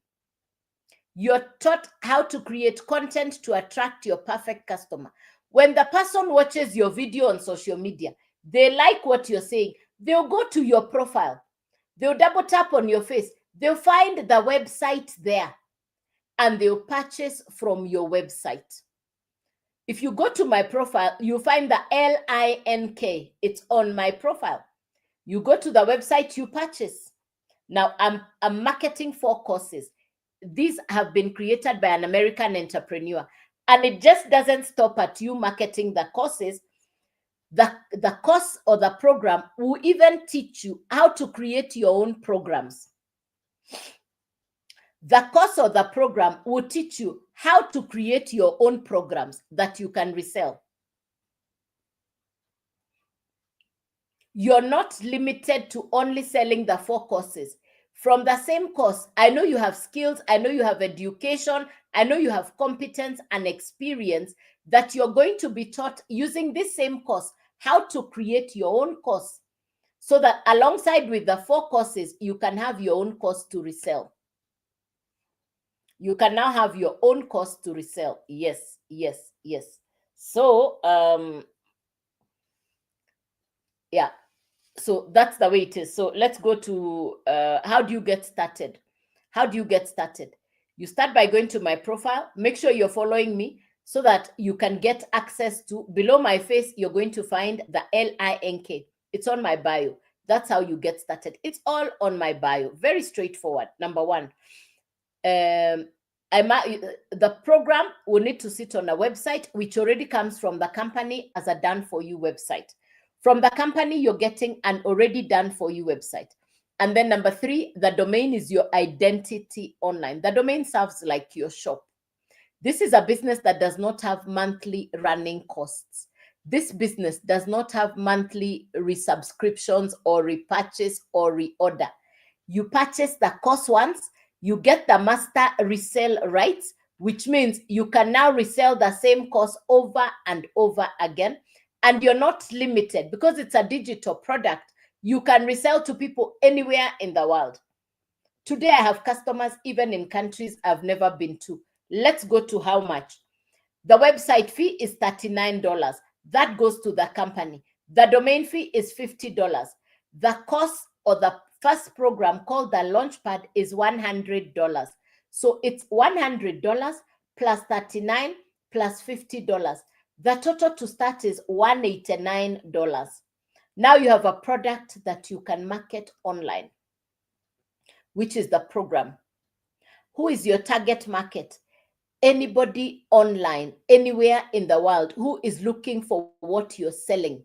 You're taught how to create content to attract your perfect customer. When the person watches your video on social media, they like what you're saying, they'll go to your profile. They'll double tap on your face. They'll find the website there and they'll purchase from your website. If you go to my profile, you'll find the LINK. It's on my profile. You go to the website, you purchase. Now, I'm marketing 4 courses. These have been created by an American entrepreneur. And it just doesn't stop at you marketing the courses. The course or the program will even teach you how to create your own programs. The course or the program will teach you how to create your own programs that you can resell. You're not limited to only selling the 4 courses. From the same course, I know you have skills, I know you have education, I know you have competence and experience that you're going to be taught using this same course, how to create your own course, so that alongside with the 4 courses, you can have your own course to resell. You can now have your own course to resell. Yes, yes, yes. So, yeah. So that's the way it is. So let's go to how do you get started? How do you get started? You start by going to my profile. Make sure you're following me so that you can get access to, below my face, you're going to find the LINK. It's on my bio. That's how you get started. It's all on my bio. Very straightforward. Number 1. The program will need to sit on a website, which already comes from the company as a done for you website. From the company, you're getting an already done for you website. And then number 3, the domain is your identity online. The domain serves like your shop. This is a business that does not have monthly running costs. This business does not have monthly resubscriptions or repurchase or reorder. You purchase the course once, you get the master resell rights, which means you can now resell the same course over and over again. And you're not limited because it's a digital product. You can resell to people anywhere in the world. Today, I have customers even in countries I've never been to. Let's go to how much. The website fee is $39. That goes to the company. The domain fee is $50. The course or the first program called the Launchpad is $100. So it's $100 plus $39 plus $50. The total to start is $189. Now you have a product that you can market online, which is the program. Who is your target market? Anybody online, anywhere in the world who is looking for what you're selling.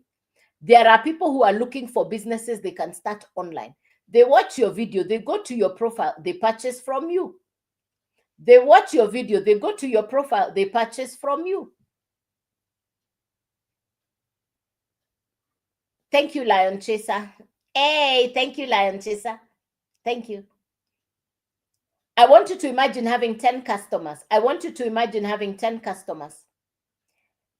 There are people who are looking for businesses they can start online. They watch your video, they go to your profile, they purchase from you. They watch your video, they go to your profile, they purchase from you. Thank you, Lion Chaser. Hey, thank you, Lion Chaser. Thank you. I want you to imagine having 10 customers. I want you to imagine having 10 customers.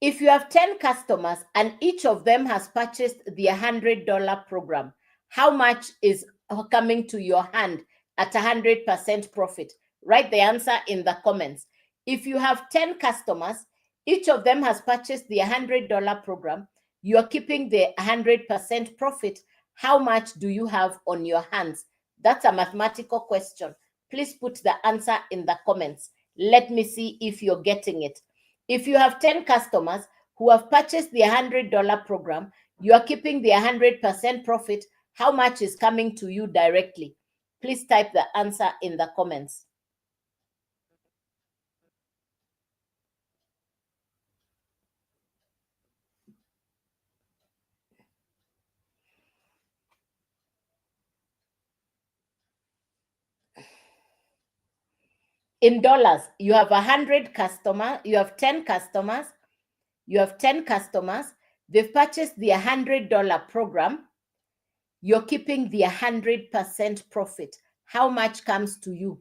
If you have 10 customers and each of them has purchased the $100 program, how much is coming to your hand at 100% profit? Write the answer in the comments. If you have 10 customers, each of them has purchased the $100 program, you are keeping the 100% profit. How much do you have on your hands? That's a mathematical question. Please put the answer in the comments. Let me see if you're getting it. If you have 10 customers who have purchased the $100 program, You are keeping the 100% profit. How much is coming to you directly? Please type the answer in the comments. In dollars, you have 100 customers, you have 10 customers, they've purchased the $100 program, you're keeping the 100% profit. How much comes to you?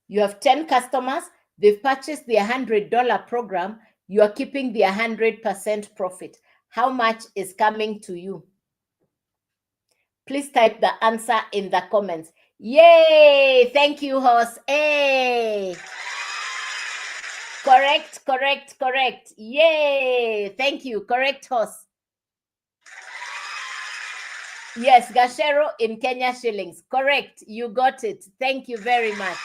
You have 10 customers, they've purchased the $100 program, you are keeping the 100% profit. How much is coming to you? Please type the answer in the comments. Yay! Thank you, host. Hey! Correct. Yay! Thank you. Correct, host. Yes, Gashero in Kenya shillings. Correct. You got it. Thank you very much.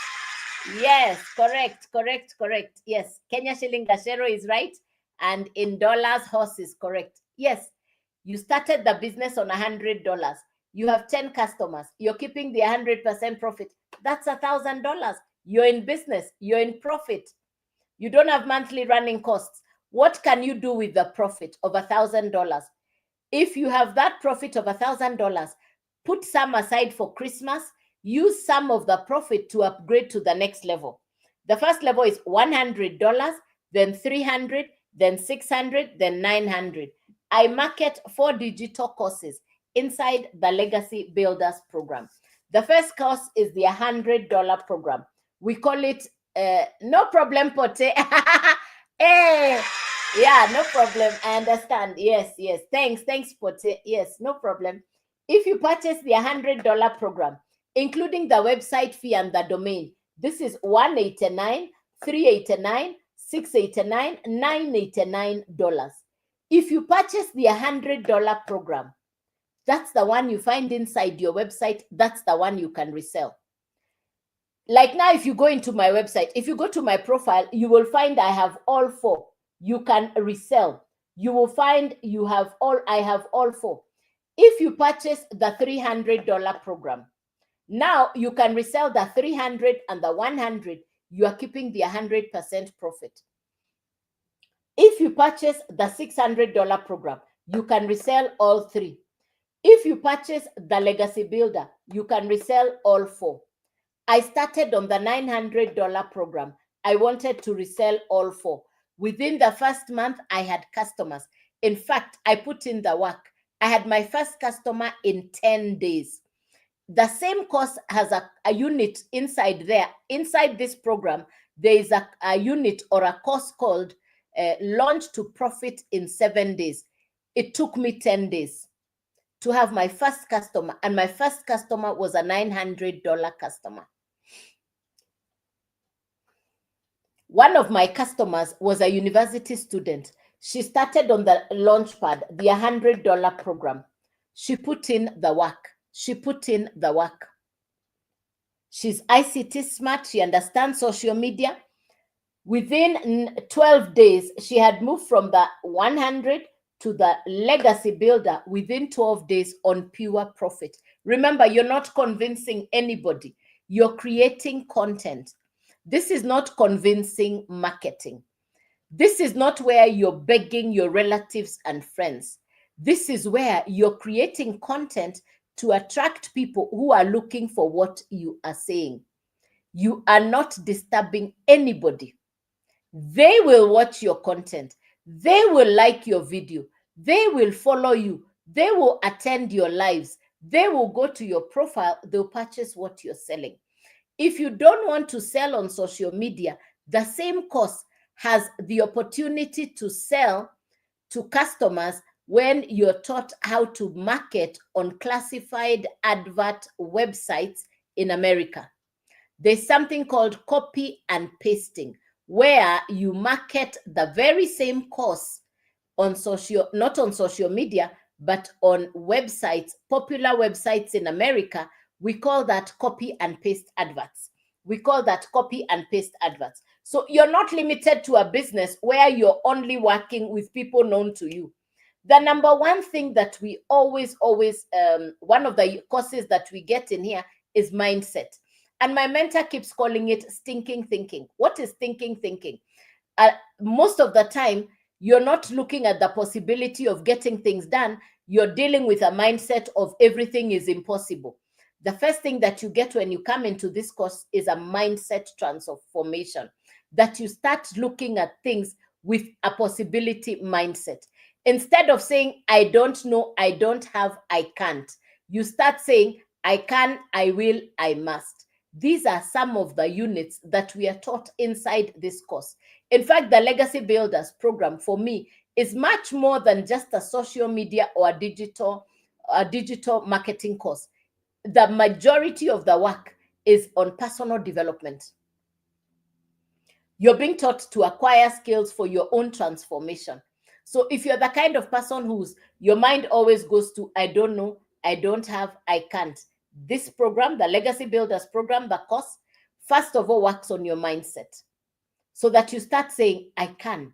Yes, correct. Yes, Kenya shilling Gashero is right. And in dollars, horse is correct. Yes, you started the business on $100. You have 10 customers. You're keeping the 100% profit. That's $1,000. You're in business. You're in profit. You don't have monthly running costs. What can you do with the profit of $1,000? If you have that profit of $1,000, put some aside for Christmas. Use some of the profit to upgrade to the next level. The first level is $100, then $300, then $600, then $900. I market 4 digital courses inside the Legacy Builders program. The first course is the $100 program. We call it no problem, Pote. Hey, yeah, no problem. I understand. Yes. Thanks, Pote. Yes, no problem. If you purchase the $100 program, including the website fee and the domain, this is $189, $389, $689, $989. If you purchase the $100 program, that's the one you find inside your website. That's the one you can resell. Like now, if you go into my website, if you go to my profile, you will find I have all 4. You can resell. You will find I have all 4. If you purchase the $300 program, now you can resell the 300 and the 100. You are keeping the 100% profit. If you purchase the $600 program, you can resell all 3. If you purchase the Legacy Builder, you can resell all 4. I started on the $900 program. I wanted to resell all 4. Within the first month, I had customers. In fact, I put in the work. I had my first customer in 10 days. The same course has a unit inside there. Inside this program, there is a unit or a course called Launch to Profit in 7 days. It took me 10 days to have my first customer, and my first customer was a $900 customer. One of my customers was a university student. She started on the Launchpad, the $100 program. She put in the work. She's ICT smart. She understands social media. Within 12 days, she had moved from the 100 to the Legacy Builder within 12 days on pure profit. Remember, you're not convincing anybody. You're creating content. This is not convincing marketing. This is not where you're begging your relatives and friends. This is where you're creating content to attract people who are looking for what you are saying. You are not disturbing anybody. They will watch your content. They will like your video. They will follow you. They will attend your lives. They will go to your profile. They'll purchase what you're selling. If you don't want to sell on social media, the same course has the opportunity to sell to customers when you're taught how to market on classified advert websites in America. There's something called copy and pasting, where you market the very same course on not on social media, but on websites, popular websites in America. We call that copy and paste adverts. So you're not limited to a business where you're only working with people known to you. The number one thing that we always, one of the courses that we get in here is mindset. And my mentor keeps calling it stinking thinking. What is stinking thinking? Most of the time, you're not looking at the possibility of getting things done. You're dealing with a mindset of everything is impossible. The first thing that you get when you come into this course is a mindset transformation, that you start looking at things with a possibility mindset. Instead of saying, I don't know, I don't have, I can't, you start saying, I can, I will, I must. These are some of the units that we are taught inside this course. In fact, the Legacy Builders program for me is much more than just a social media or a digital marketing course. The majority of the work is on personal development. You're being taught to acquire skills for your own transformation. So if you're the kind of person whose your mind always goes to, I don't know, I don't have, I can't, this program, the Legacy Builders program, the course, first of all works on your mindset so that you start saying, I can.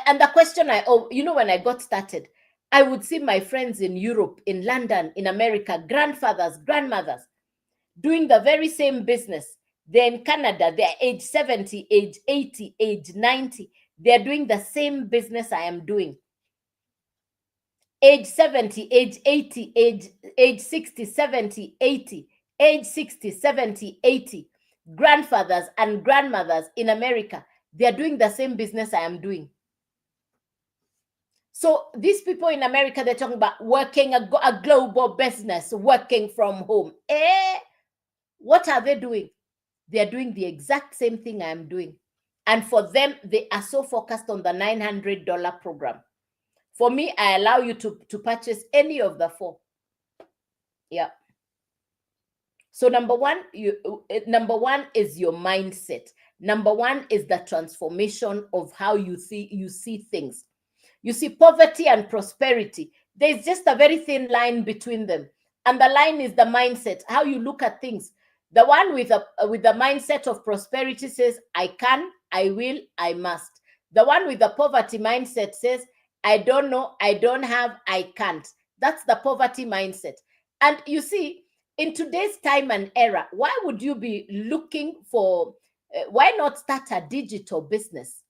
And the question when I got started, I would see my friends in Europe, in London, in America, grandfathers, grandmothers, doing the very same business. They're in Canada, they're age 70, age 80, age 90. They're doing the same business I am doing. Age 70, age 80, age 60, 70, 80, age 60, 70, 80. Grandfathers and grandmothers in America, they're doing the same business I am doing. So these people in America, they're talking about working a global business, working from home. What are they doing? They're doing the exact same thing I'm doing. And for them, they are so focused on the $900 program. For me, I allow you to purchase any of the four. Yeah. So number one is your mindset. Number one is the transformation of how you see things. You see, poverty and prosperity, there's just a very thin line between them. And the line is the mindset, how you look at things. The one with the mindset of prosperity says, I can, I will, I must. The one with the poverty mindset says, I don't know, I don't have, I can't. That's the poverty mindset. And you see, in today's time and era, why would you be looking for, why not start a digital business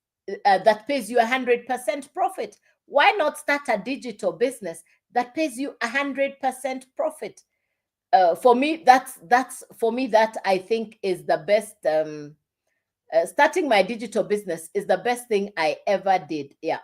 that pays you 100% profit? Why not start a digital business that pays you 100% profit? For me, that I think is the best. Starting my digital business is the best thing I ever did. Yeah.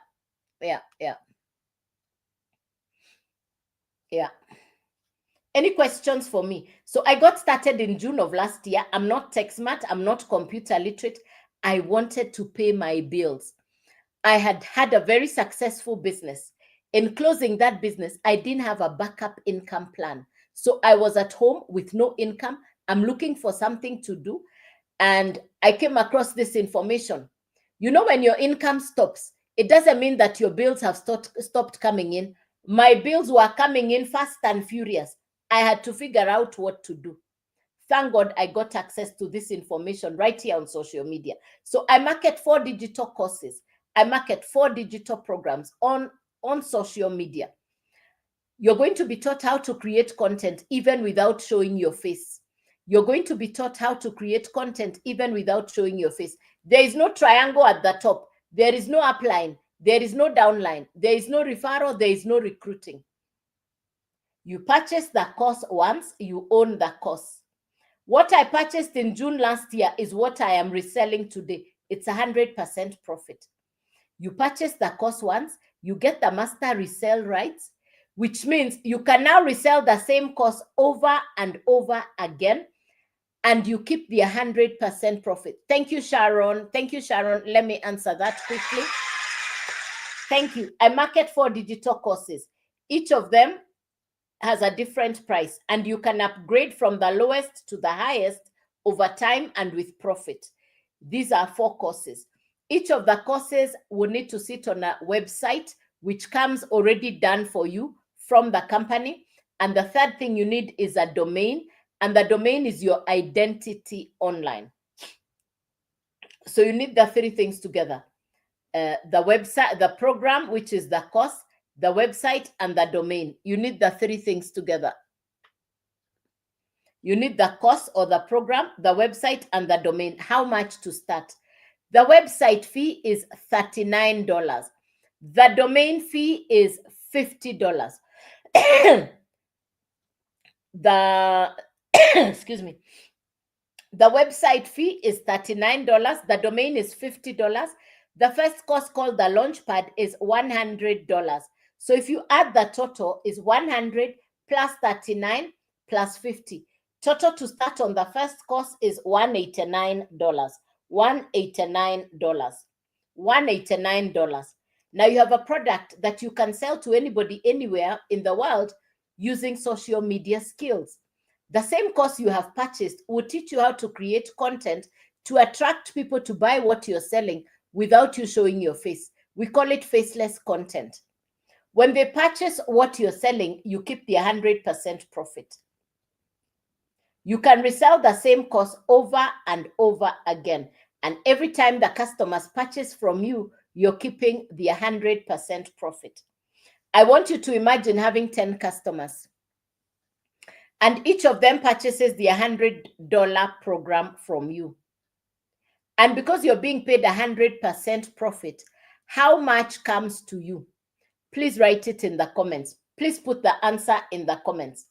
Any questions for me? So I got started in June of last year. I'm not tech smart. I'm not computer literate. I wanted to pay my bills. I had a very successful business. In closing that business, I didn't have a backup income plan. So I was at home with no income. I'm looking for something to do. And I came across this information. You know, when your income stops, it doesn't mean that your bills have stopped coming in. My bills were coming in fast and furious. I had to figure out what to do. Thank God I got access to this information right here on social media. So I market 4 digital courses. I market 4 digital programs on social media. You're going to be taught how to create content even without showing your face. You're going to be taught how to create content even without showing your face. There is no triangle at the top. There is no upline. There is no downline. There is no referral. There is no recruiting. You purchase the course once, you own the course. What I purchased in June last year is what I am reselling today. It's 100% profit. You purchase the course once, you get the master resell rights, which means you can now resell the same course over and over again, and you keep the 100% profit. Thank you, Sharon. Thank you, Sharon. Let me answer that quickly. Thank you. I market 4 digital courses. Each of them has a different price, and you can upgrade from the lowest to the highest over time and with profit. These are 4 courses. Each of the courses will need to sit on a website, which comes already done for you from the company. And the third thing you need is a domain, and the domain is your identity online. So you need the three things together. The website, the program, which is the course, the website, and the domain. You need the three things together. You need the course or the program, the website, and the domain. How much to start? The website fee is $39. The domain fee is $50. The excuse me. The website fee is $39. The domain is $50. The first course, called the Launchpad, is $100. So if you add the total, is 100 plus 39 plus 50. Total to start on the first course is $189. $189. $189. Now you have a product that you can sell to anybody anywhere in the world using social media skills. The same course you have purchased will teach you how to create content to attract people to buy what you're selling without you showing your face. We call it faceless content. When they purchase what you're selling, you keep the 100% profit. You can resell the same course over and over again. And every time the customers purchase from you, you're keeping the 100% profit. I want you to imagine having 10 customers, and each of them purchases the $100 program from you. And because you're being paid 100% profit, how much comes to you? Please write it in the comments. Please put the answer in the comments.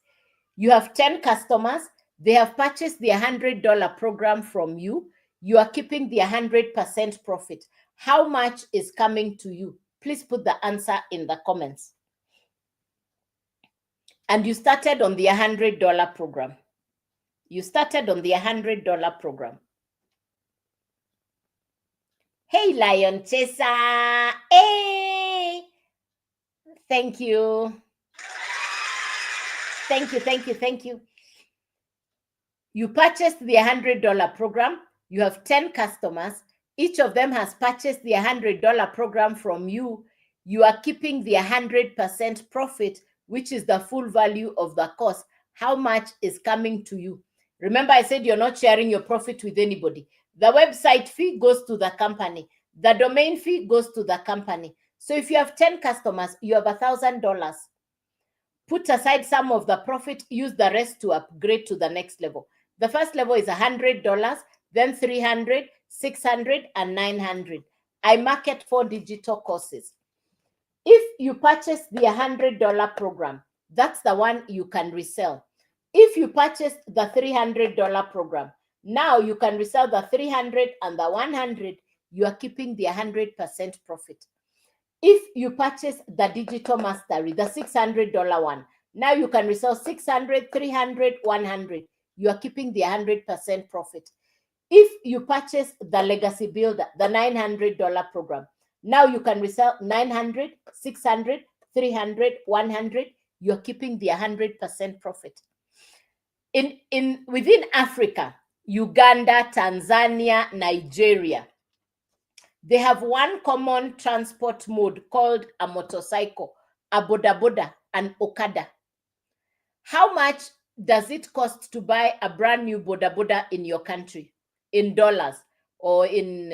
You have 10 customers. They have purchased the $100 program from you. You are keeping the 100% profit. How much is coming to you? Please put the answer in the comments. And you started on the $100 program. You started on the $100 program. Hey, Lion Chaser. Hey. Thank you. Thank you, thank you, thank you. You purchased the $100 program. You have 10 customers. Each of them has purchased the $100 program from you. You are keeping the 100% profit, which is the full value of the course. How much is coming to you? Remember, I said you're not sharing your profit with anybody. The website fee goes to the company. The domain fee goes to the company. So if you have 10 customers, you have $1,000. Put aside some of the profit, use the rest to upgrade to the next level. The first level is $100, then $300, $600, and $900. I market 4 digital courses. If you purchase the $100 program, that's the one you can resell. If you purchase the $300 program, now you can resell the $300 and the $100. You are keeping the 100% profit. If you purchase the digital mastery, the $600 one, now you can resell $600, $300, $100. You are keeping the 100% profit. If you purchase the legacy builder, the $900 program, now you can resell $900, $600, $300, $100. You're keeping the 100% profit. Within Africa, Uganda, Tanzania, Nigeria, they have one common transport mode called a motorcycle, a boda boda, an okada. How much does it cost to buy a brand new boda boda in your country in dollars? Or in,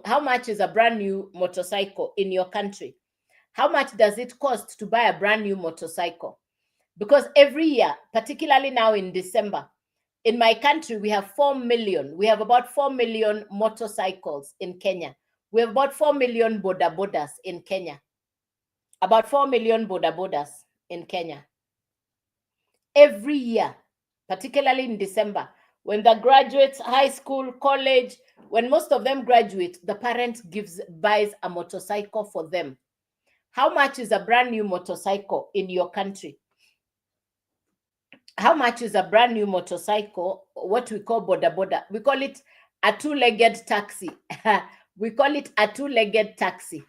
how much is a brand new motorcycle in your country? How much does it cost to buy a brand new motorcycle? Because every year, particularly now in December, in my country, we have 4 million. We have about 4 million motorcycles in Kenya. We have about 4 million boda bodas in Kenya. About 4 million boda bodas in Kenya. Every year, particularly in December, when the graduates, high school, college, when most of them graduate, the parent buys a motorcycle for them. How much is a brand new motorcycle in your country? How much is a brand new motorcycle, what we call boda boda? We call it a two-legged taxi. We call it a two-legged taxi.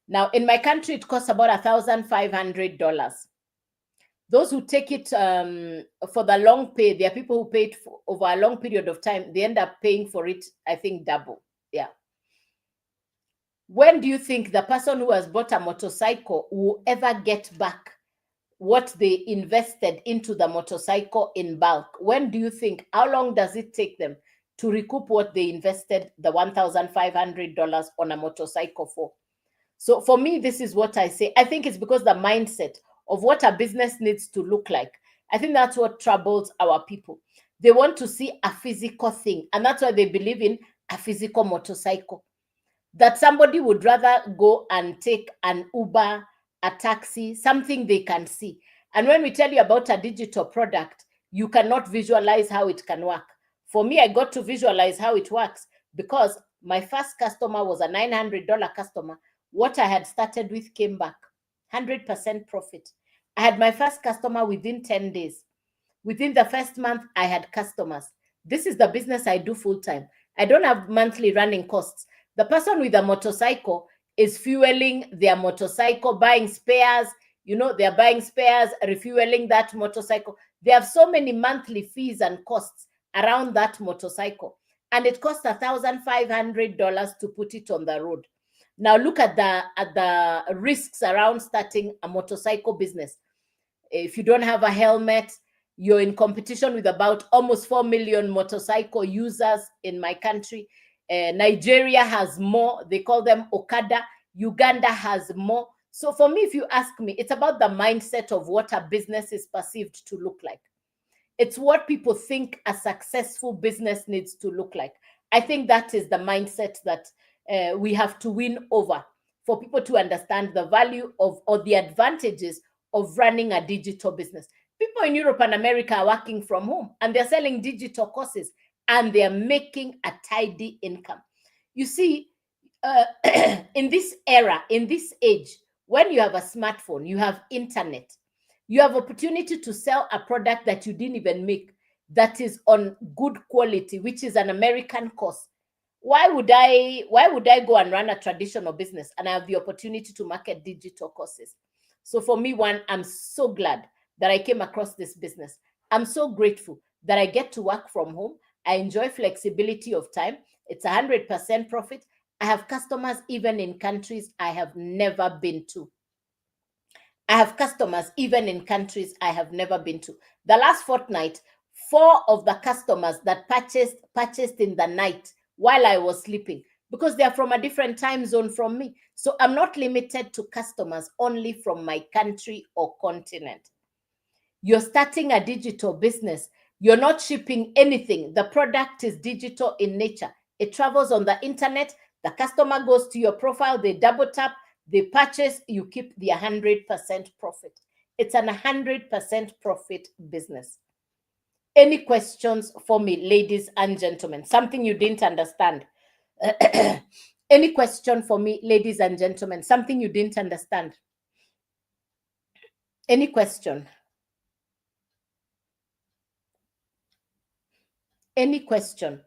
Now, in my country, it costs about $1,500. Those who take it for the long pay, there are people who pay it for over a long period of time. They end up paying for it, I think, double. Yeah. When do you think the person who has bought a motorcycle will ever get back what they invested into the motorcycle in bulk? When do you think? How long does it take them? to recoup what they invested the $1,500 on a motorcycle for. So for me, this is what I say. I think it's because the mindset of what a business needs to look like. I think that's what troubles our people. They want to see a physical thing, and that's why they believe in a physical motorcycle. That somebody would rather go and take an Uber, a taxi, something they can see. And when we tell you about a digital product, you cannot visualize how it can work. For me, I got to visualize how it works because my first customer was a $900 customer. What I had started with came back 100% profit. I had my first customer within 10 days. Within the first month, I had customers. This is the business I do full time. I don't have monthly running costs. The person with a motorcycle is fueling their motorcycle, buying spares. They're buying spares, refueling that motorcycle. They have so many monthly fees and costs around that motorcycle. And it costs $1,500 to put it on the road. Now look at the risks around starting a motorcycle business. If you don't have a helmet, you're in competition with about almost 4 million motorcycle users in my country. Nigeria has more. They call them Okada. Uganda has more. So for me, if you ask me, it's about the mindset of what a business is perceived to look like. It's what people think a successful business needs to look like. I think that is the mindset that we have to win over for people to understand the value of or the advantages of running a digital business. People in Europe and America are working from home and they're selling digital courses and they're making a tidy income. You see, in this era, in this age, when you have a smartphone, you have internet, you have opportunity to sell a product that you didn't even make, that is on good quality, which is an American course. Why would I go and run a traditional business and I have the opportunity to market digital courses? So for me, I'm so glad that I came across this business. I'm so grateful that I get to work from home. I enjoy flexibility of time. It's 100% profit. I have customers even in countries I have never been to. I have customers even in countries I have never been to. The last fortnight, 4 of the customers that purchased in the night while I was sleeping, because they are from a different time zone from me. So I'm not limited to customers only from my country or continent. You're starting a digital business. You're not shipping anything. The product is digital in nature. It travels on the internet. The customer goes to your profile. They double tap. They purchase. You keep the 100% profit. It's an 100% profit business. Any questions for me, ladies and gentlemen? Something you didn't understand? Any question for me, ladies and gentlemen? Something you didn't understand? Any question? Any question?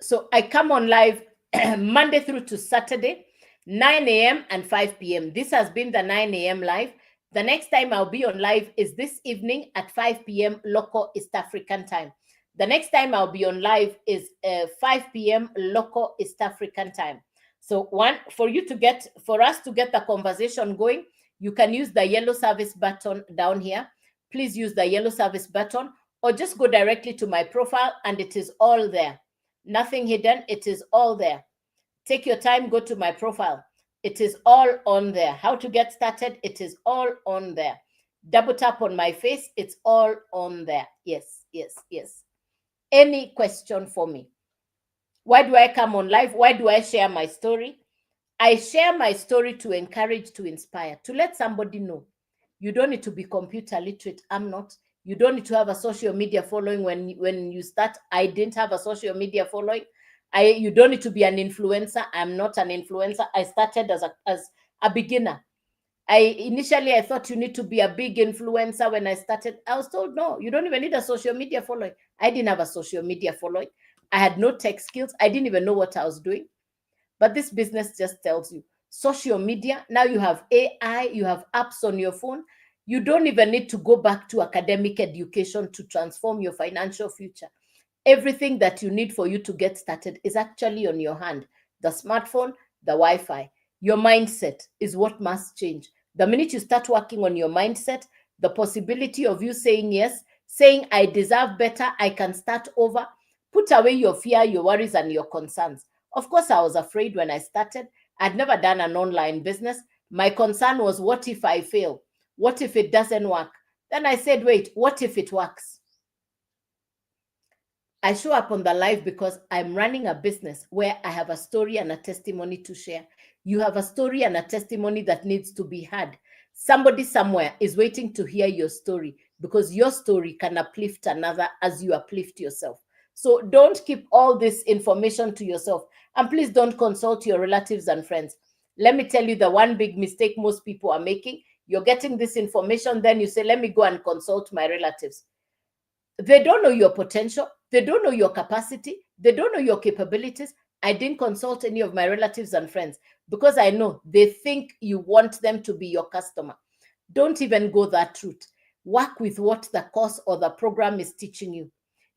So I come on live Monday through to Saturday, 9 a.m. and 5 p.m. This has been the 9 a.m. live. The next time I'll be on live is this evening at 5 p.m. local East African time. The next time I'll be on live is 5 p.m. local East African time. So for us to get the conversation going, you can use the yellow service button down here. Please use the yellow service button or just go directly to my profile and it is all there. Nothing hidden. It is all there. Take your time. Go to my profile. It is all on there. How to get started. It is all on there. Double tap on my face. It's all on there. Yes, yes, yes. Any question for me? Why do I come on live? Why do I share my story? I share my story to encourage, to inspire, to let somebody know. You don't need to be computer literate. I'm not. You don't need to have a social media following when you start. I didn't have a social media following. You don't need to be an influencer. I'm not an influencer. I started as a beginner. Initially I thought you need to be a big influencer. When I started, I was told, no, you don't even need a social media following. I didn't have a social media following. I had no tech skills. I didn't even know what I was doing. But this business just tells you social media. Now you have AI, you have apps on your phone. You don't even need to go back to academic education to transform your financial future. Everything that you need for you to get started is actually on your hand. The smartphone, the Wi-Fi. Your mindset is what must change. The minute you start working on your mindset, the possibility of you saying yes saying, I deserve better, I can start over. Put away your fear, your worries, and your concerns. Of course, I was afraid when I started. I'd never done an online business. My concern was, what if I fail? What if it doesn't work? Then I said, wait, what if it works? I show up on the live because I'm running a business where I have a story and a testimony to share. You have a story and a testimony that needs to be heard. Somebody somewhere is waiting to hear your story because your story can uplift another as you uplift yourself. So don't keep all this information to yourself. And please don't consult your relatives and friends. Let me tell you the one big mistake most people are making. You're getting this information, then you say, let me go and consult my relatives. They don't know your potential. They don't know your capacity. They don't know your capabilities. I didn't consult any of my relatives and friends because I know they think you want them to be your customer. Don't even go that route. Work with what the course or the program is teaching you.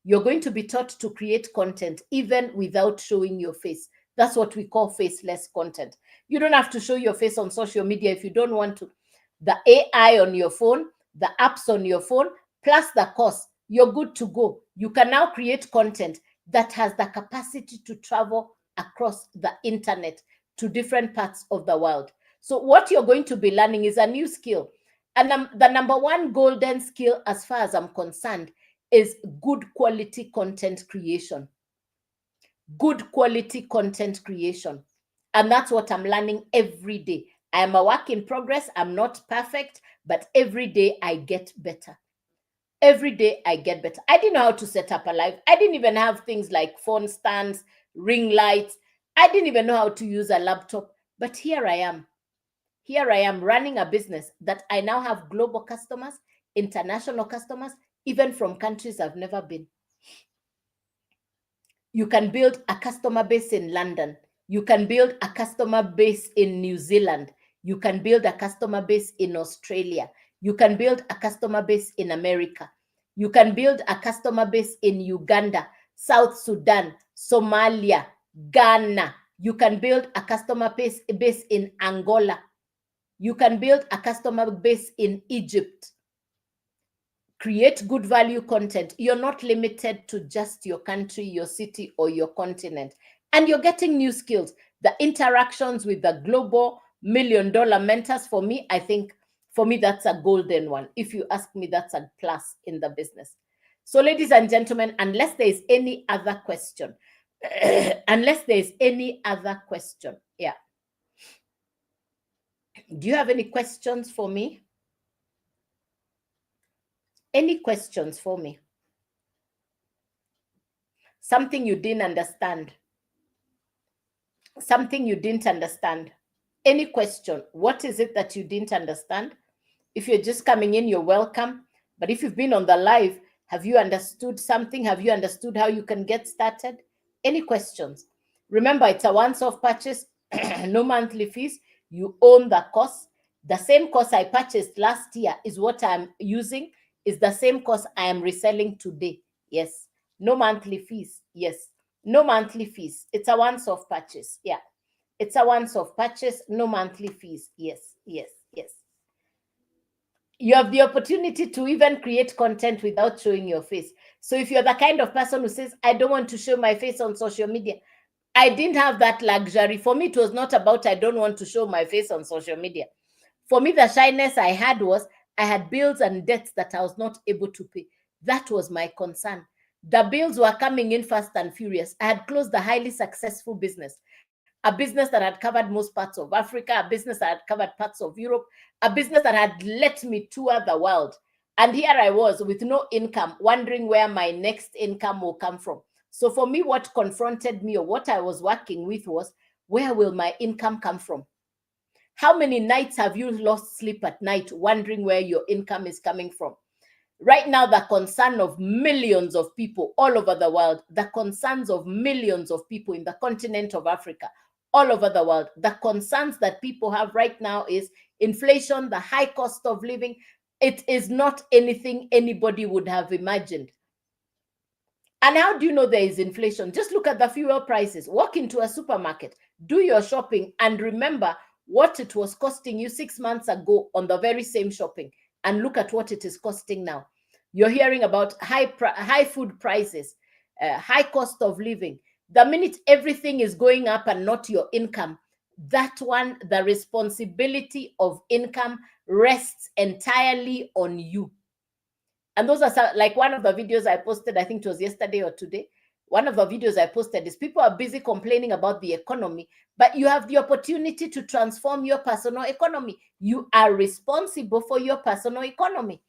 You're going to be taught to create content even without showing your face. That's what we call faceless content. You don't have to show your face on social media if you don't want to. The AI on your phone, the apps on your phone, plus the course, you're good to go. You can now create content that has the capacity to travel across the internet to different parts of the world. So what you're going to be learning is a new skill. And the number one golden skill, as far as I'm concerned, is good quality content creation. Good quality content creation. And that's what I'm learning every day. I am a work in progress. I'm not perfect, but every day I get better. Every day I get better. I didn't know how to set up a live. I didn't even have things like phone stands, ring lights. I didn't even know how to use a laptop. But here I am. Here I am running a business that I now have global customers, international customers, even from countries I've never been. You can build a customer base in London. You can build a customer base in New Zealand. You can build a customer base in Australia. You can build a customer base in America. You can build a customer base in Uganda, South Sudan, Somalia, Ghana. You can build a customer base in Angola. You can build a customer base in Egypt. Create good value content. You're not limited to just your country, your city, or your continent. And you're getting new skills. The interactions with the global $1 million mentors, for me, I think, for me, that's a golden one. If you ask me, that's a plus in the business. So ladies and gentlemen, unless there is any other question, unless there is any other question, yeah. Do you have any questions for me? Any questions for me? Something you didn't understand. Something you didn't understand. Any question? What is it that you didn't understand? If you're just coming in, you're welcome. But if you've been on the live, have you understood something? Have you understood how you can get started? Any questions? Remember, it's a once-off purchase, no monthly fees. You own the course. The same course I purchased last year is what I'm using, is the same course I am reselling today. Yes. No monthly fees. Yes. No monthly fees. It's a once-off purchase. Yeah. It's a once-off purchase, no monthly fees. Yes, yes, yes. You have the opportunity to even create content without showing your face. So if you're the kind of person who says, I don't want to show my face on social media, I didn't have that luxury. For me, it was not about I don't want to show my face on social media. For me, the shyness I had was I had bills and debts that I was not able to pay. That was my concern. The bills were coming in fast and furious. I had closed a highly successful business, a business that had covered most parts of Africa, a business that had covered parts of Europe, a business that had let me tour the world. And here I was with no income, wondering where my next income will come from. So for me, what confronted me or what I was working with was, where will my income come from? How many nights have you lost sleep at night wondering where your income is coming from? Right now, the concern of millions of people all over the world, the concerns of millions of people in the continent of Africa, all over the world, the concerns that people have right now is inflation, the high cost of living. It is not anything anybody would have imagined. And how do you know there is inflation? Just look at the fuel prices. Walk into a supermarket, do your shopping, and remember what it was costing you 6 months ago on the very same shopping, and look at what it is costing now. You're hearing about high food prices, high cost of living. The minute everything is going up and not your income, that one, the responsibility of income rests entirely on you. And those are like one of the videos I posted, I think it was yesterday or today. One of the videos I posted is people are busy complaining about the economy, but you have the opportunity to transform your personal economy. You are responsible for your personal economy,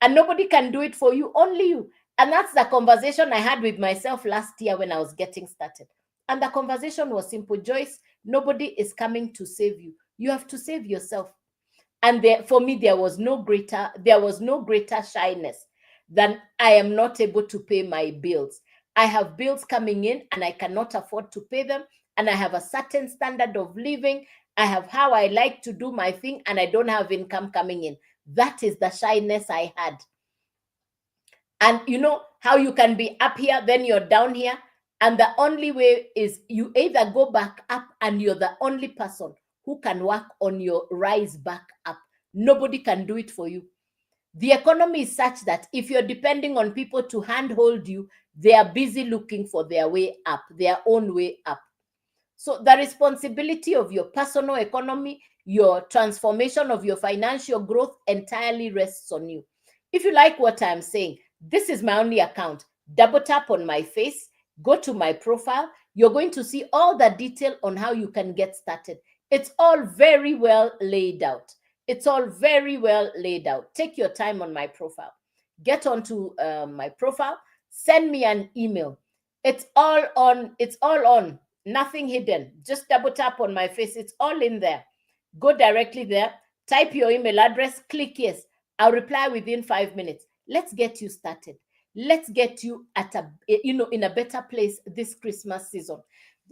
and nobody can do it for you, only you. And that's the conversation I had with myself last year when I was getting started. And the conversation was simple: Joyce, nobody is coming to save you. You have to save yourself. And there, for me, there was no greater shyness than I am not able to pay my bills. I have bills coming in and I cannot afford to pay them. And I have a certain standard of living. I have how I like to do my thing, and I don't have income coming in. That is the shyness I had. And you know how you can be up here, then you're down here. And the only way is you either go back up, and you're the only person who can work on your rise back up. Nobody can do it for you. The economy is such that if you're depending on people to handhold you, they are busy looking for their way up, their own way up. So the responsibility of your personal economy, your transformation of your financial growth entirely rests on you. If you like what I'm saying, this is my only account. Double tap on my face, go to my profile. You're going to see all the detail on how you can get started. It's all very well laid out. It's all very well laid out. Take your time on my profile. Get onto my profile. Send me an email. It's all on. It's all on. Nothing hidden. Just double tap on my face. It's all in there. Go directly there. Type your email address. Click yes. I'll reply within 5 minutes. Let's get you started. Let's get you at in a better place this Christmas season,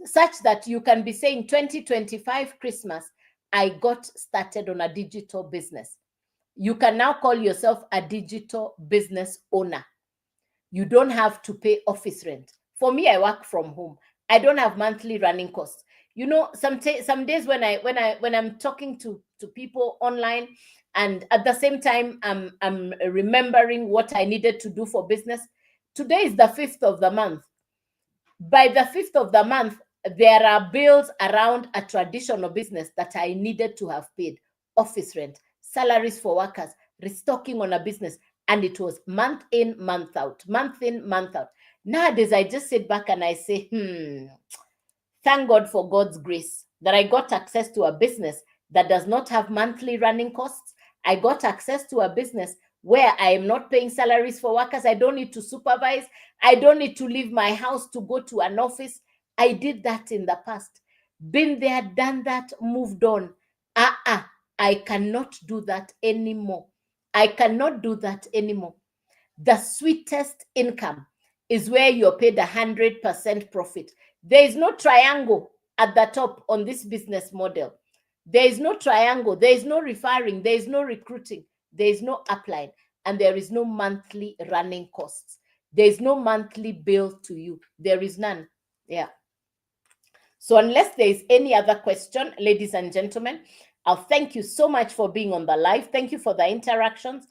such that you can be saying 2025 Christmas, I got started on a digital business. You can now call yourself a digital business owner. You don't have to pay office rent. For me, I work from home. I don't have monthly running costs. You know, some days when I'm talking to people online, and at the same time I'm remembering what I needed to do for business. Today is the 5th of the month. By the 5th of the month, there are bills around a traditional business that I needed to have paid: office rent, salaries for workers, restocking on a business. And it was month in, month out, month in, month out. Nowadays, I just sit back and I say, thank God for God's grace that I got access to a business that does not have monthly running costs. I got access to a business where I am not paying salaries for workers. I don't need to supervise. I don't need to leave my house to go to an office. I did that in the past. Been there, done that, moved on. I cannot do that anymore. I cannot do that anymore. The sweetest income is where you're paid 100% profit. There is no triangle at the top on this business model. There is no triangle. There is no referring. There is no recruiting. There is no upline. And there is no monthly running costs. There is no monthly bill to you. There is none. Yeah. So unless there is any other question, ladies and gentlemen, I'll thank you so much for being on the live. Thank you for the interactions.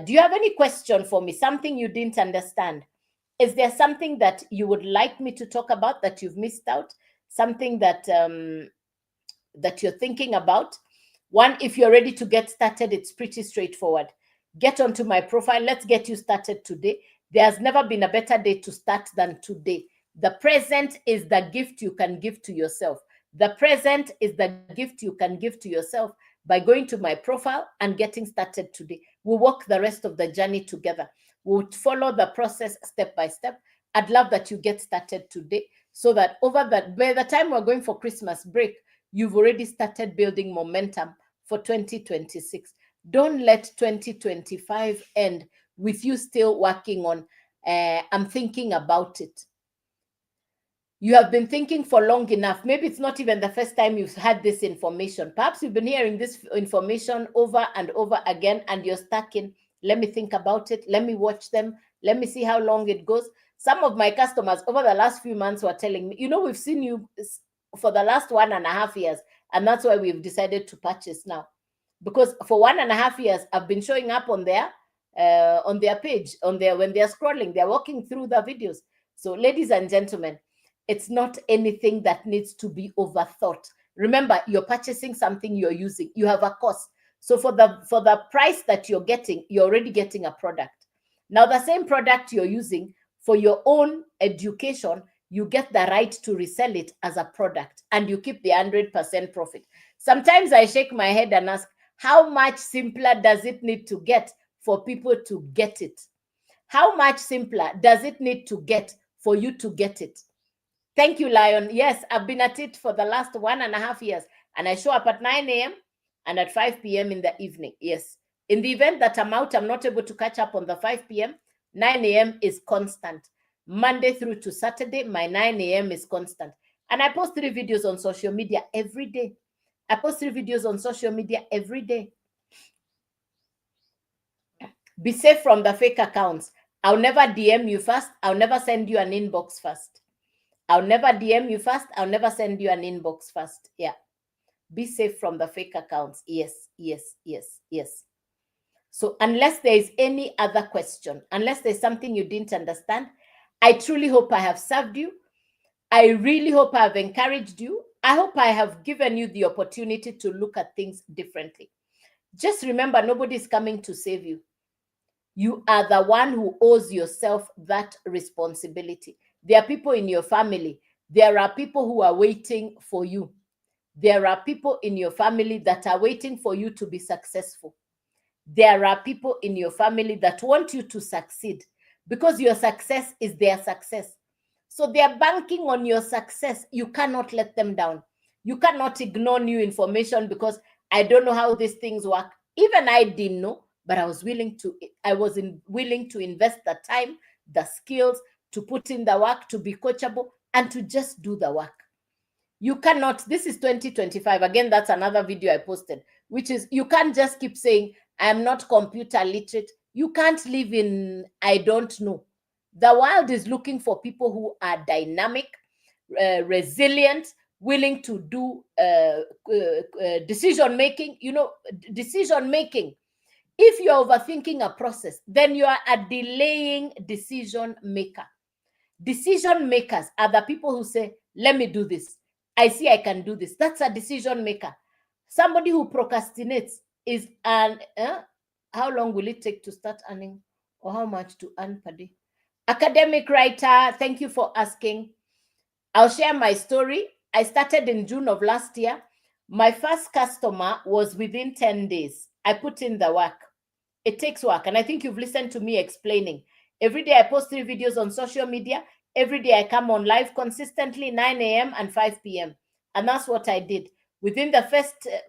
Do you have any question for me? Something you didn't understand? Is there something that you would like me to talk about that you've missed out? Something that that you're thinking about? One, if you're ready to get started, it's pretty straightforward. Get onto my profile. Let's get you started today. There's never been a better day to start than today. The present is the gift you can give to yourself. The present is the gift you can give to yourself by going to my profile and getting started today. We'll walk the rest of the journey together. We'll follow the process step by step. I'd love that you get started today, so that by the time we're going for Christmas break, you've already started building momentum for 2026. Don't let 2025 end with you still working on, I'm thinking about it. You have been thinking for long enough. Maybe it's not even the first time you've had this information. Perhaps you've been hearing this information over and over again, and you're stuck in, let me think about it. Let me watch them. Let me see how long it goes. Some of my customers over the last few months were telling me, we've seen you for the last 1.5 years, and that's why we've decided to purchase now. Because for 1.5 years, I've been showing up on there. on their page, when they're scrolling, they're walking through the videos. So, ladies and gentlemen, it's not anything that needs to be overthought. Remember, you're purchasing something you're using. You have a cost. So for the price that you're getting, you're already getting a product. Now, the same product you're using for your own education, you get the right to resell it as a product, and you keep the 100% profit. Sometimes I shake my head and ask, how much simpler does it need to get for people to get it? How much simpler does it need to get for you to get it? Thank you, Lion. Yes, I've been at it for the last 1.5 years, and I show up at 9 a.m. and at 5 p.m. in the evening. Yes. In the event that I'm out, I'm not able to catch up on the 5 p.m., 9 a.m. is constant. Monday through to Saturday, my 9 a.m. is constant. And I post 3 videos on social media every day. I post 3 videos on social media every day. Be safe from the fake accounts. I'll never DM you first. I'll never send you an inbox first. I'll never DM you first. I'll never send you an inbox first. Yeah. Be safe from the fake accounts. Yes, yes, yes, yes. So unless there is any other question, unless there's something you didn't understand, I truly hope I have served you. I really hope I have encouraged you. I hope I have given you the opportunity to look at things differently. Just remember, nobody is coming to save you. You are the one who owes yourself that responsibility. There are people in your family. There are people who are waiting for you. There are people in your family that are waiting for you to be successful. There are people in your family that want you to succeed because your success is their success. So they are banking on your success. You cannot let them down. You cannot ignore new information because I don't know how these things work. Even I didn't know, but I was willing to invest the time, the skills, to put in the work, to be coachable, and to just do the work. You cannot, this is 2025. Again, that's another video I posted, which is you can't just keep saying, I'm not computer literate. You can't live in, I don't know. The world is looking for people who are dynamic, resilient, willing to do decision making. Decision making. If you're overthinking a process, then you are a delaying decision maker. Decision makers are the people who say, let me do this. I see I can do this. That's a decision maker. Somebody who procrastinates is how long will it take to start earning, or how much to earn per day? Academic writer, thank you for asking. I'll share my story. I started in June of last year. My first customer was within 10 days. I put in the work. It takes work. And I think you've listened to me explaining. Every day I post 3 videos on social media. Every day I come on live consistently, 9 a.m. and 5 p.m. And that's what I did. Within the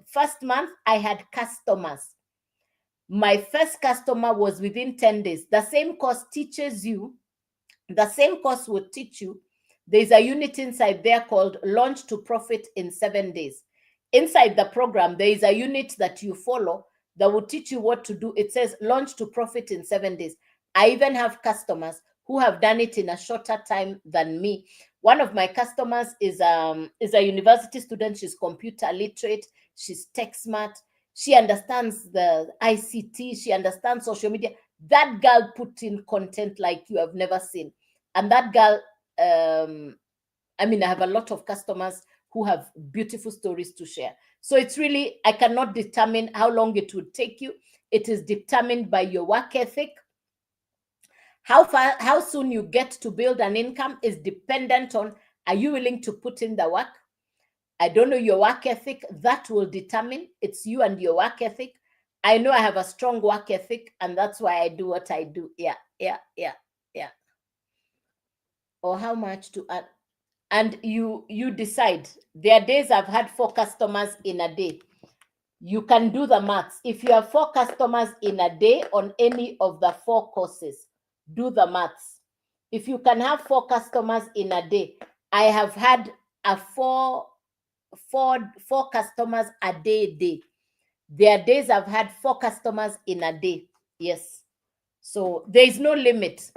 first month, I had customers. My first customer was within 10 days. The same course teaches you, the same course will teach you. There's a unit inside there called Launch to Profit in 7 days. Inside the program, there is a unit that you follow that will teach you what to do. It says Launch to Profit in 7 days. I even have customers who have done it in a shorter time than me. One of my customers is a university student. She's computer literate. She's tech smart. She understands the ICT. She understands social media. That girl put in content like you have never seen. And that girl, I have a lot of customers who have beautiful stories to share. So it's really, I cannot determine how long it would take you. It is determined by your work ethic. How soon you get to build an income is dependent on, are you willing to put in the work? I don't know your work ethic. That will determine. It's you and your work ethic. I know I have a strong work ethic, and that's why I do what I do. Yeah. Or how much to add. And you decide. There are days I've had 4 customers in a day. You can do the maths. If you have 4 customers in a day on any of the 4 courses, do the maths. If you can have 4 customers in a day, I have had a 4 customers a day. There are days I've had 4 customers in a day. Yes. So there is no limit.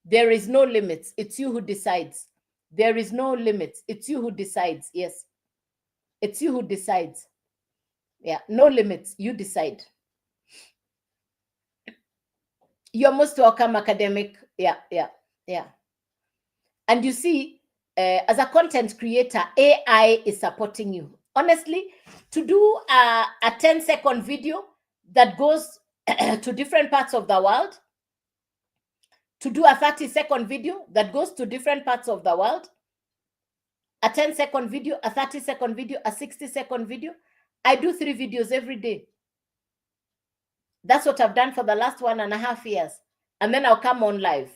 There is no limits. It's you who decides. There is no limits. It's you who decides. Yes. It's you who decides. Yeah. No limits. You decide. You're most welcome, academic. Yeah. And you see, as a content creator, AI is supporting you. Honestly, to do a 10-second video that goes to different parts of the world, to do a 30-second video that goes to different parts of the world, a 10-second video, a 30-second video, a 60-second video. I do 3 videos every day. That's what I've done for the last 1.5 years. And then I'll come on live.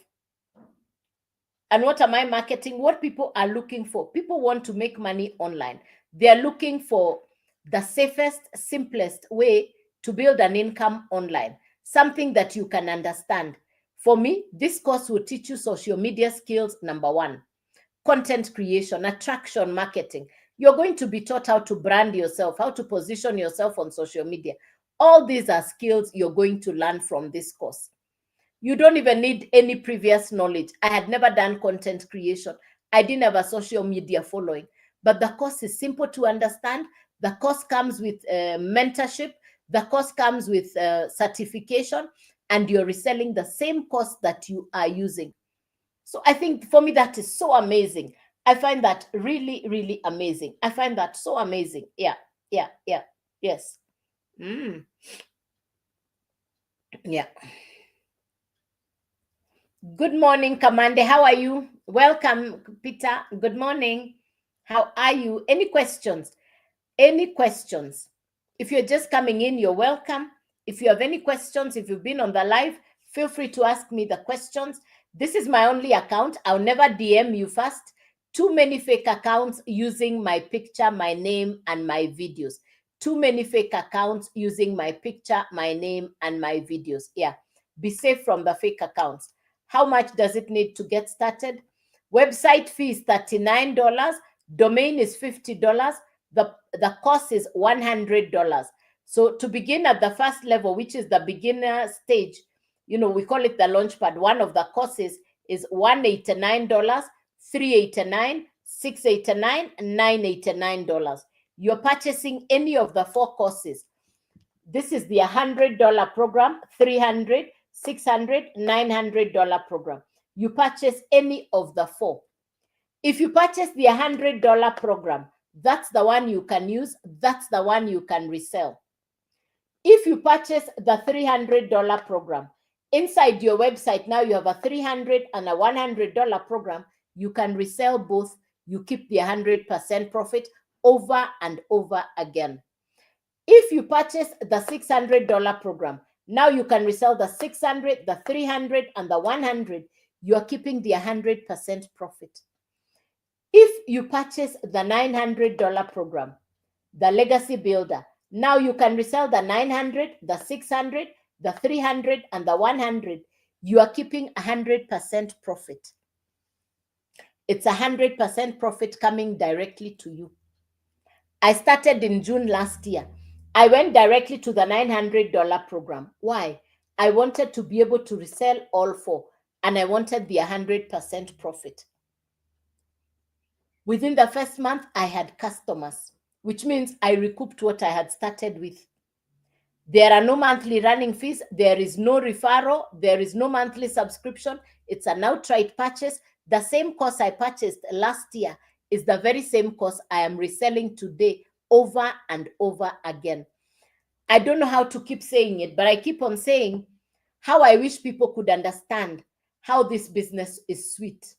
And what am I marketing? What people are looking for. People want to make money online. They are looking for the safest, simplest way to build an income online. Something that you can understand. For me, this course will teach you social media skills, number 1. Content creation, attraction marketing. You're going to be taught how to brand yourself, how to position yourself on social media. All these are skills you're going to learn from this course. You don't even need any previous knowledge. I had never done content creation. I didn't have a social media following. But the course is simple to understand. The course comes with mentorship. The course comes with certification. And you're reselling the same course that you are using. So I think for me, that is so amazing. I find that really, really amazing. I find that so amazing. Yeah. Yes. Yeah. Good morning, Kamande. How are you? Welcome, Peter. Good morning. How are you? Any questions? Any questions? If you're just coming in, you're welcome. If you have any questions, if you've been on the live, feel free to ask me the questions. This is my only account. I'll never DM you first. Too many fake accounts using my picture, my name, and my videos. Too many fake accounts using my picture, my name, and my videos. Yeah. Be safe from the fake accounts. How much does it need to get started? Website fee is $39. Domain is $50. The course is $100. So to begin at the first level, which is the beginner stage, we call it the launchpad. One of the courses is $189, $389, $689, and $989. You're purchasing any of the 4 courses. This is the $100 program, $300, $600, $900 program. You purchase any of the 4. If you purchase the $100 program, that's the one you can use. That's the one you can resell. If you purchase the $300 program, inside your website, now you have a $300 and a $100 program. You can resell both. You keep the 100% profit over and over again. If you purchase the $600 program, now you can resell the $600, the $300, and the $100. You are keeping the 100% profit. If you purchase the $900 program, the Legacy Builder, now you can resell the $900, the $600, the $300, and the $100. You are keeping 100% profit. It's 100% profit coming directly to you. I started in June last year. I went directly to the $900 program. Why? I wanted to be able to resell all 4, and I wanted the 100% profit. Within the first month, I had customers, which means I recouped what I had started with. There are no monthly running fees. There is no referral. There is no monthly subscription. It's an outright purchase. The same course I purchased last year is the very same course I am reselling today over and over again. I don't know how to keep saying it, but I keep on saying how I wish people could understand how this business is sweet.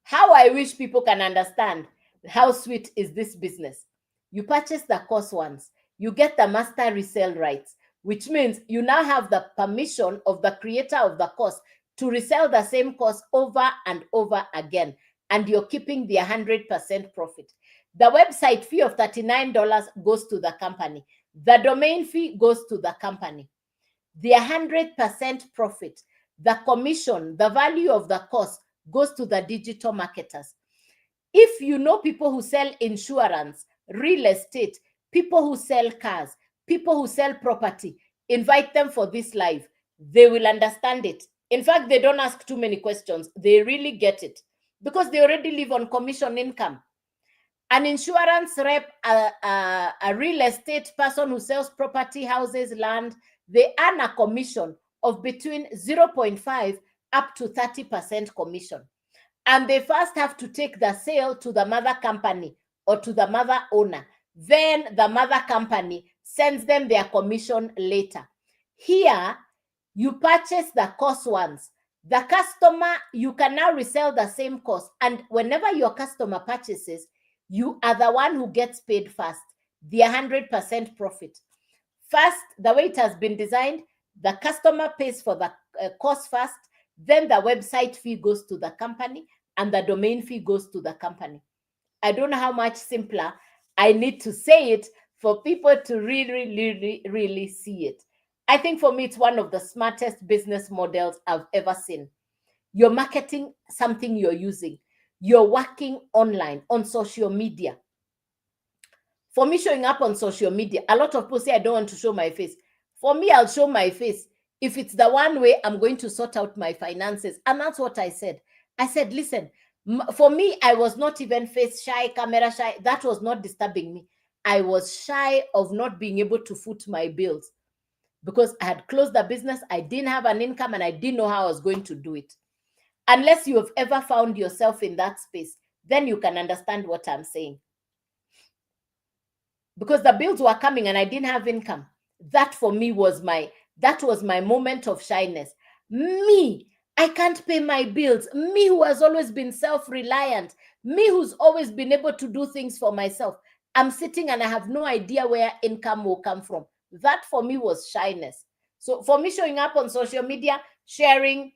How I wish people can understand how sweet is this business. You purchase the course once, you get the master resale rights, which means you now have the permission of the creator of the course to resell the same course over and over again, and you're keeping the 100% profit. The website fee of $39 goes to the company. The domain fee goes to the company. The 100% profit, the commission, the value of the course goes to the digital marketers. If you know people who sell insurance, real estate, people who sell cars, people who sell property, invite them for this live. They will understand it. In fact, they don't ask too many questions. They really get it because they already live on commission income. An insurance rep, a real estate person who sells property, houses, land, they earn a commission of between 0.5 up to 30% commission. And they first have to take the sale to the mother company or to the mother owner. Then the mother company sends them their commission later. Here, you purchase the course once. The customer, you can now resell the same course. And whenever your customer purchases, you are the one who gets paid first, the 100% profit. First, the way it has been designed, the customer pays for the course first, then the website fee goes to the company, and the domain fee goes to the company. I don't know how much simpler I need to say it for people to really see it. I think for me, it's one of the smartest business models I've ever seen. You're marketing something you're using. You're working online, on social media. For me, showing up on social media, a lot of people say, I don't want to show my face. For me, I'll show my face if it's the one way I'm going to sort out my finances. And that's what I said. I said, listen, for me, I was not even face shy, camera shy. That was not disturbing me. I was shy of not being able to foot my bills because I had closed the business. I didn't have an income and I didn't know how I was going to do it. Unless you have ever found yourself in that space, then you can understand what I'm saying. Because the bills were coming and I didn't have income. That for me was my moment of shyness. Me, I can't pay my bills. Me who has always been self-reliant. Me who's always been able to do things for myself. I'm sitting and I have no idea where income will come from. That for me was shyness. So for me, showing up on social media, sharing,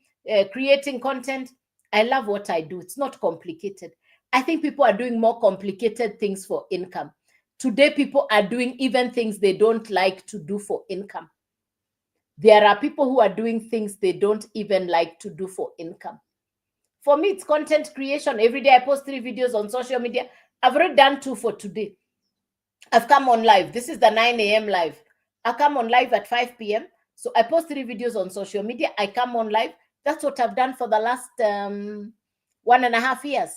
creating content, I love what I do. It's not complicated. I think people are doing more complicated things for income. Today, people are doing even things they don't like to do for income. There are people who are doing things they don't even like to do for income. For me, it's content creation. Every day I post 3 videos on social media. I've already done 2 for today. I've come on live. This is the 9 a.m. live. I come on live at 5 p.m. So I post 3 videos on social media. I come on live. That's what I've done for the last 1.5 years.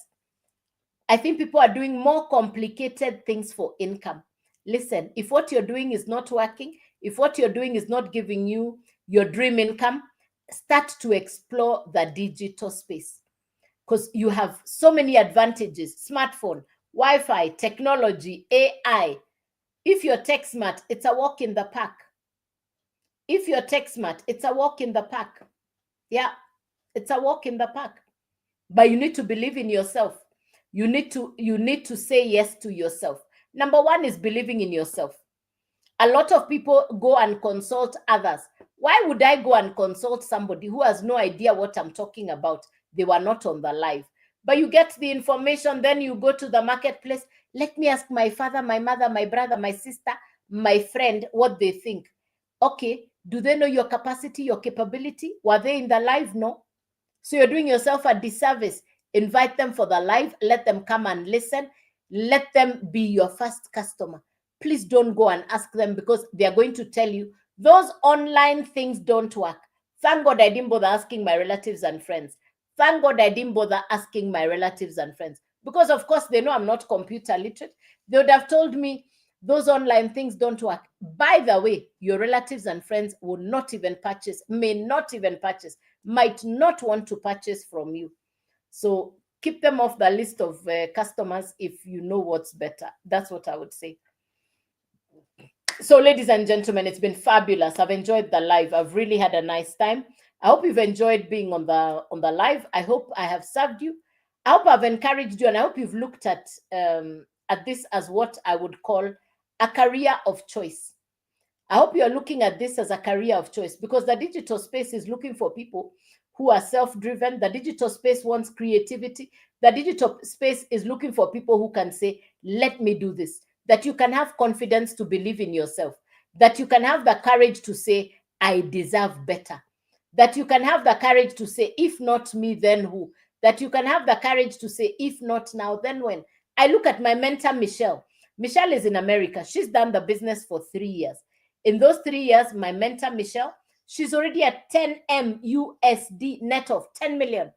I think people are doing more complicated things for income. Listen, if what you're doing is not working, if what you're doing is not giving you your dream income, start to explore the digital space because you have so many advantages: smartphone, Wi-Fi, technology, AI. If you're tech smart, it's a walk in the park. If you're tech smart, it's a walk in the park. Yeah, it's a walk in the park. But you need to believe in yourself. You need to say yes to yourself. Number 1 is believing in yourself. A lot of people go and consult others. Why would I go and consult somebody who has no idea what I'm talking about? They were not on the live. But you get the information, then you go to the marketplace. Let me ask my father, my mother, my brother, my sister, my friend what they think. Okay, do they know your capacity, your capability? Were they in the live? No. So you're doing yourself a disservice. Invite them for the live. Let them come and listen. Let them be your first customer. Please don't go and ask them because they are going to tell you those online things don't work. Thank God I didn't bother asking my relatives and friends. Thank God I didn't bother asking my relatives and friends because, of course, they know I'm not computer literate. They would have told me those online things don't work. By the way, your relatives and friends will not even purchase, may not even purchase, might not want to purchase from you. So keep them off the list of customers if you know what's better. That's what I would say. So, ladies and gentlemen, it's been fabulous. I've enjoyed the live. I've really had a nice time. I hope you've enjoyed being on the live. I hope I have served you. I hope I've encouraged you, and I hope you've looked at this as what I would call a career of choice. I hope you're looking at this as a career of choice because the digital space is looking for people who are self-driven. The digital space wants creativity. The digital space is looking for people who can say, let me do this. That you can have confidence to believe in yourself. That you can have the courage to say, I deserve better. That you can have the courage to say, if not me, then who? That you can have the courage to say, if not now, then when? I look at my mentor, Michelle. Michelle is in America. She's done the business for 3 years. In those 3 years, my mentor, Michelle, she's already at 10 M USD net of 10 million.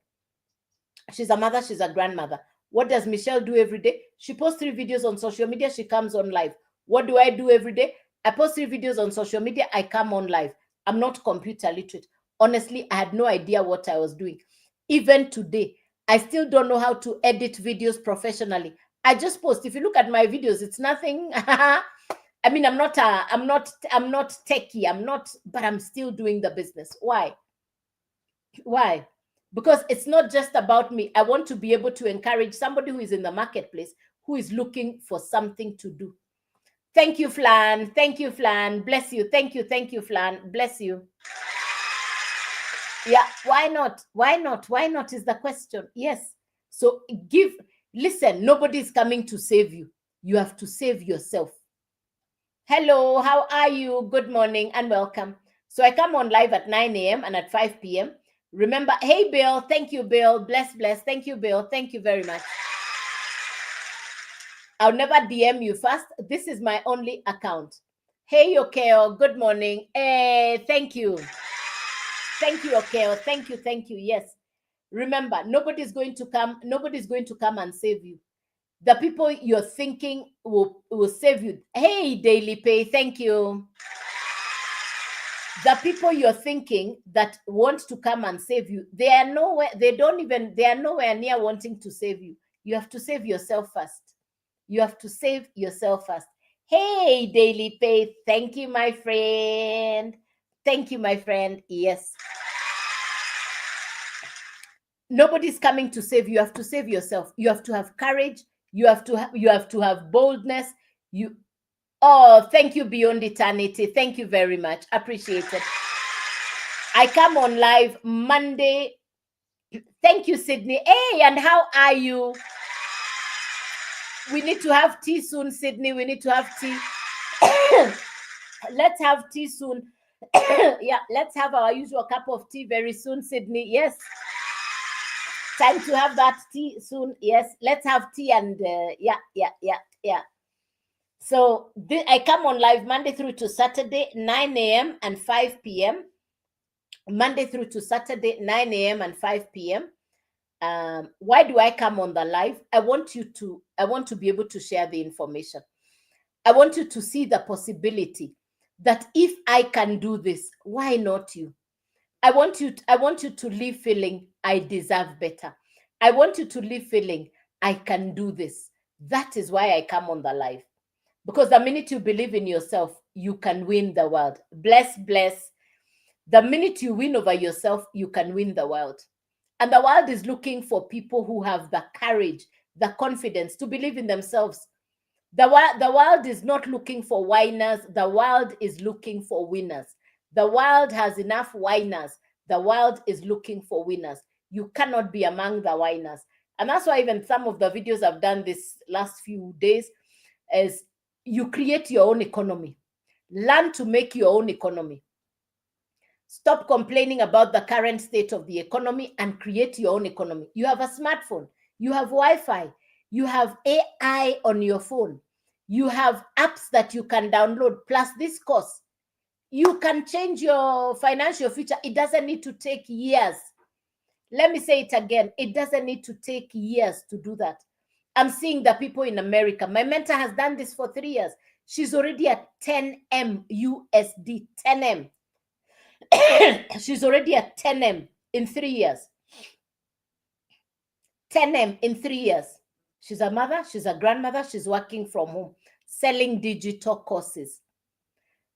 She's a mother, she's a grandmother. What does Michelle do every day? She posts 3 videos on social media, she comes on live. What do I do every day? I post 3 videos on social media, I come on live. I'm not computer literate. Honestly, I had no idea what I was doing. Even today, I still don't know how to edit videos professionally. I just post. If you look at my videos, it's nothing. I mean, I'm not techie. But I'm still doing the business. Why? Why? Because it's not just about me. I want to be able to encourage somebody who is in the marketplace, who is looking for something to do. Thank you, Flan. Thank you, Flan. Bless you. Thank you. Thank you, Flan. Bless you. Yeah, why not? Why not? Why not is the question. Yes. So listen, nobody's coming to save you. You have to save yourself. Hello, how are you? Good morning and welcome. So I come on live at 9 a.m. and at 5 p.m. Remember, hey, Bill. Thank you, Bill. Bless. Thank you, Bill. Thank you very much. I'll never DM you first. This is my only account. Hey, Okeo. Good morning. Hey, thank you. Thank you, Okeo. Thank you. Thank you. Yes. Remember, nobody's going to come and save you. The people you're thinking will save you. Hey, Daily Pay. Thank you. The people you're thinking that want to come and save you, they are nowhere near wanting to save you. You have to save yourself first. You have to save yourself first. Hey, Daily Pay. Thank you, my friend. Thank you, my friend. Yes. Nobody's coming to save you. You have to save yourself. You have to have courage. You have to have boldness. Oh, thank you, Beyond Eternity. Thank you very much. Appreciate it. I come on live Monday. Thank you, Sydney. Hey, and how are you? We need to have tea soon, Sydney. We need to have tea. Let's have tea soon. Yeah, let's have our usual cup of tea very soon, Sydney. Yes. Time to have that tea soon. Yes, let's have tea and yeah. So I come on live Monday through to Saturday, 9 a.m. and 5 p.m. Monday through to Saturday, 9 a.m. and 5 p.m. Why do I come on the live? I want to be able to share the information. I want you to see the possibility that if I can do this, why not you? I want you to live feeling I deserve better. I want you to live feeling I can do this. That is why I come on the live. Because the minute you believe in yourself, you can win the world. Bless. The minute you win over yourself, you can win the world. And the world is looking for people who have the courage, the confidence to believe in themselves. The world is not looking for whiners. The world is looking for winners. The world has enough whiners. The world is looking for winners. You cannot be among the whiners. And that's why even some of the videos I've done this last few days is you create your own economy. Learn to make your own economy. Stop complaining about the current state of the economy and create your own economy. You have a smartphone. You have Wi-Fi. You have AI on your phone. You have apps that you can download, plus this course. You can change your financial future. It doesn't need to take years. Let me say it again. It doesn't need to take years to do that. I'm seeing the people in America. My mentor has done this for 3 years. She's already at 10M USD. 10M. She's already at 10M in 3 years. 10M in 3 years. She's a mother, she's a grandmother, she's working from home, selling digital courses.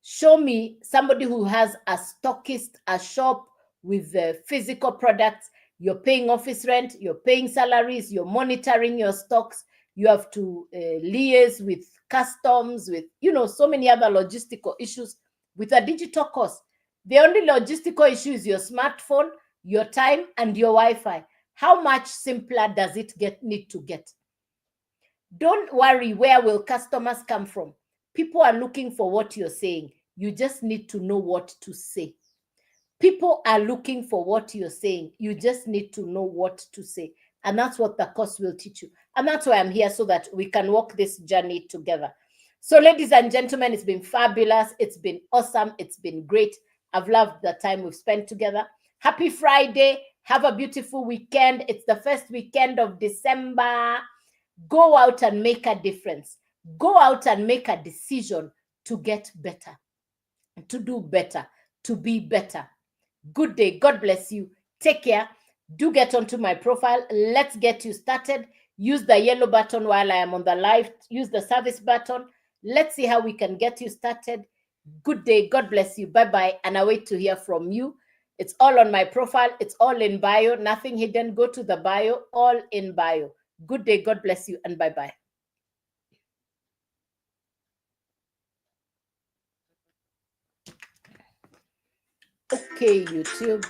Show me somebody who has a stockist, a shop with physical products. You're paying office rent, you're paying salaries, you're monitoring your stocks. You have to liaise with customs, with, so many other logistical issues with a digital course. The only logistical issue is your smartphone, your time, and your Wi-Fi. How much simpler does it need to get? Don't worry, where will customers come from? People are looking for what you're saying. You just need to know what to say. People are looking for what you're saying. You just need to know what to say. And that's what the course will teach you. And that's why I'm here, so that we can walk this journey together. So, ladies and gentlemen, it's been fabulous. It's been awesome. It's been great. I've loved the time we've spent together. Happy Friday. Have a beautiful weekend. It's the first weekend of December. Go out and make a difference. Go out and make a decision to get better, to do better, to be better. Good day. God bless you. Take care. Do get onto my profile. Let's get you started. Use the yellow button while I am on the live. Use the service button. Let's see how we can get you started. Good day. God bless you. Bye-bye. And I wait to hear from you. It's all on my profile. It's all in bio. Nothing hidden. Go to the bio. All in bio. Good day. God bless you. And bye-bye. Okay, YouTube.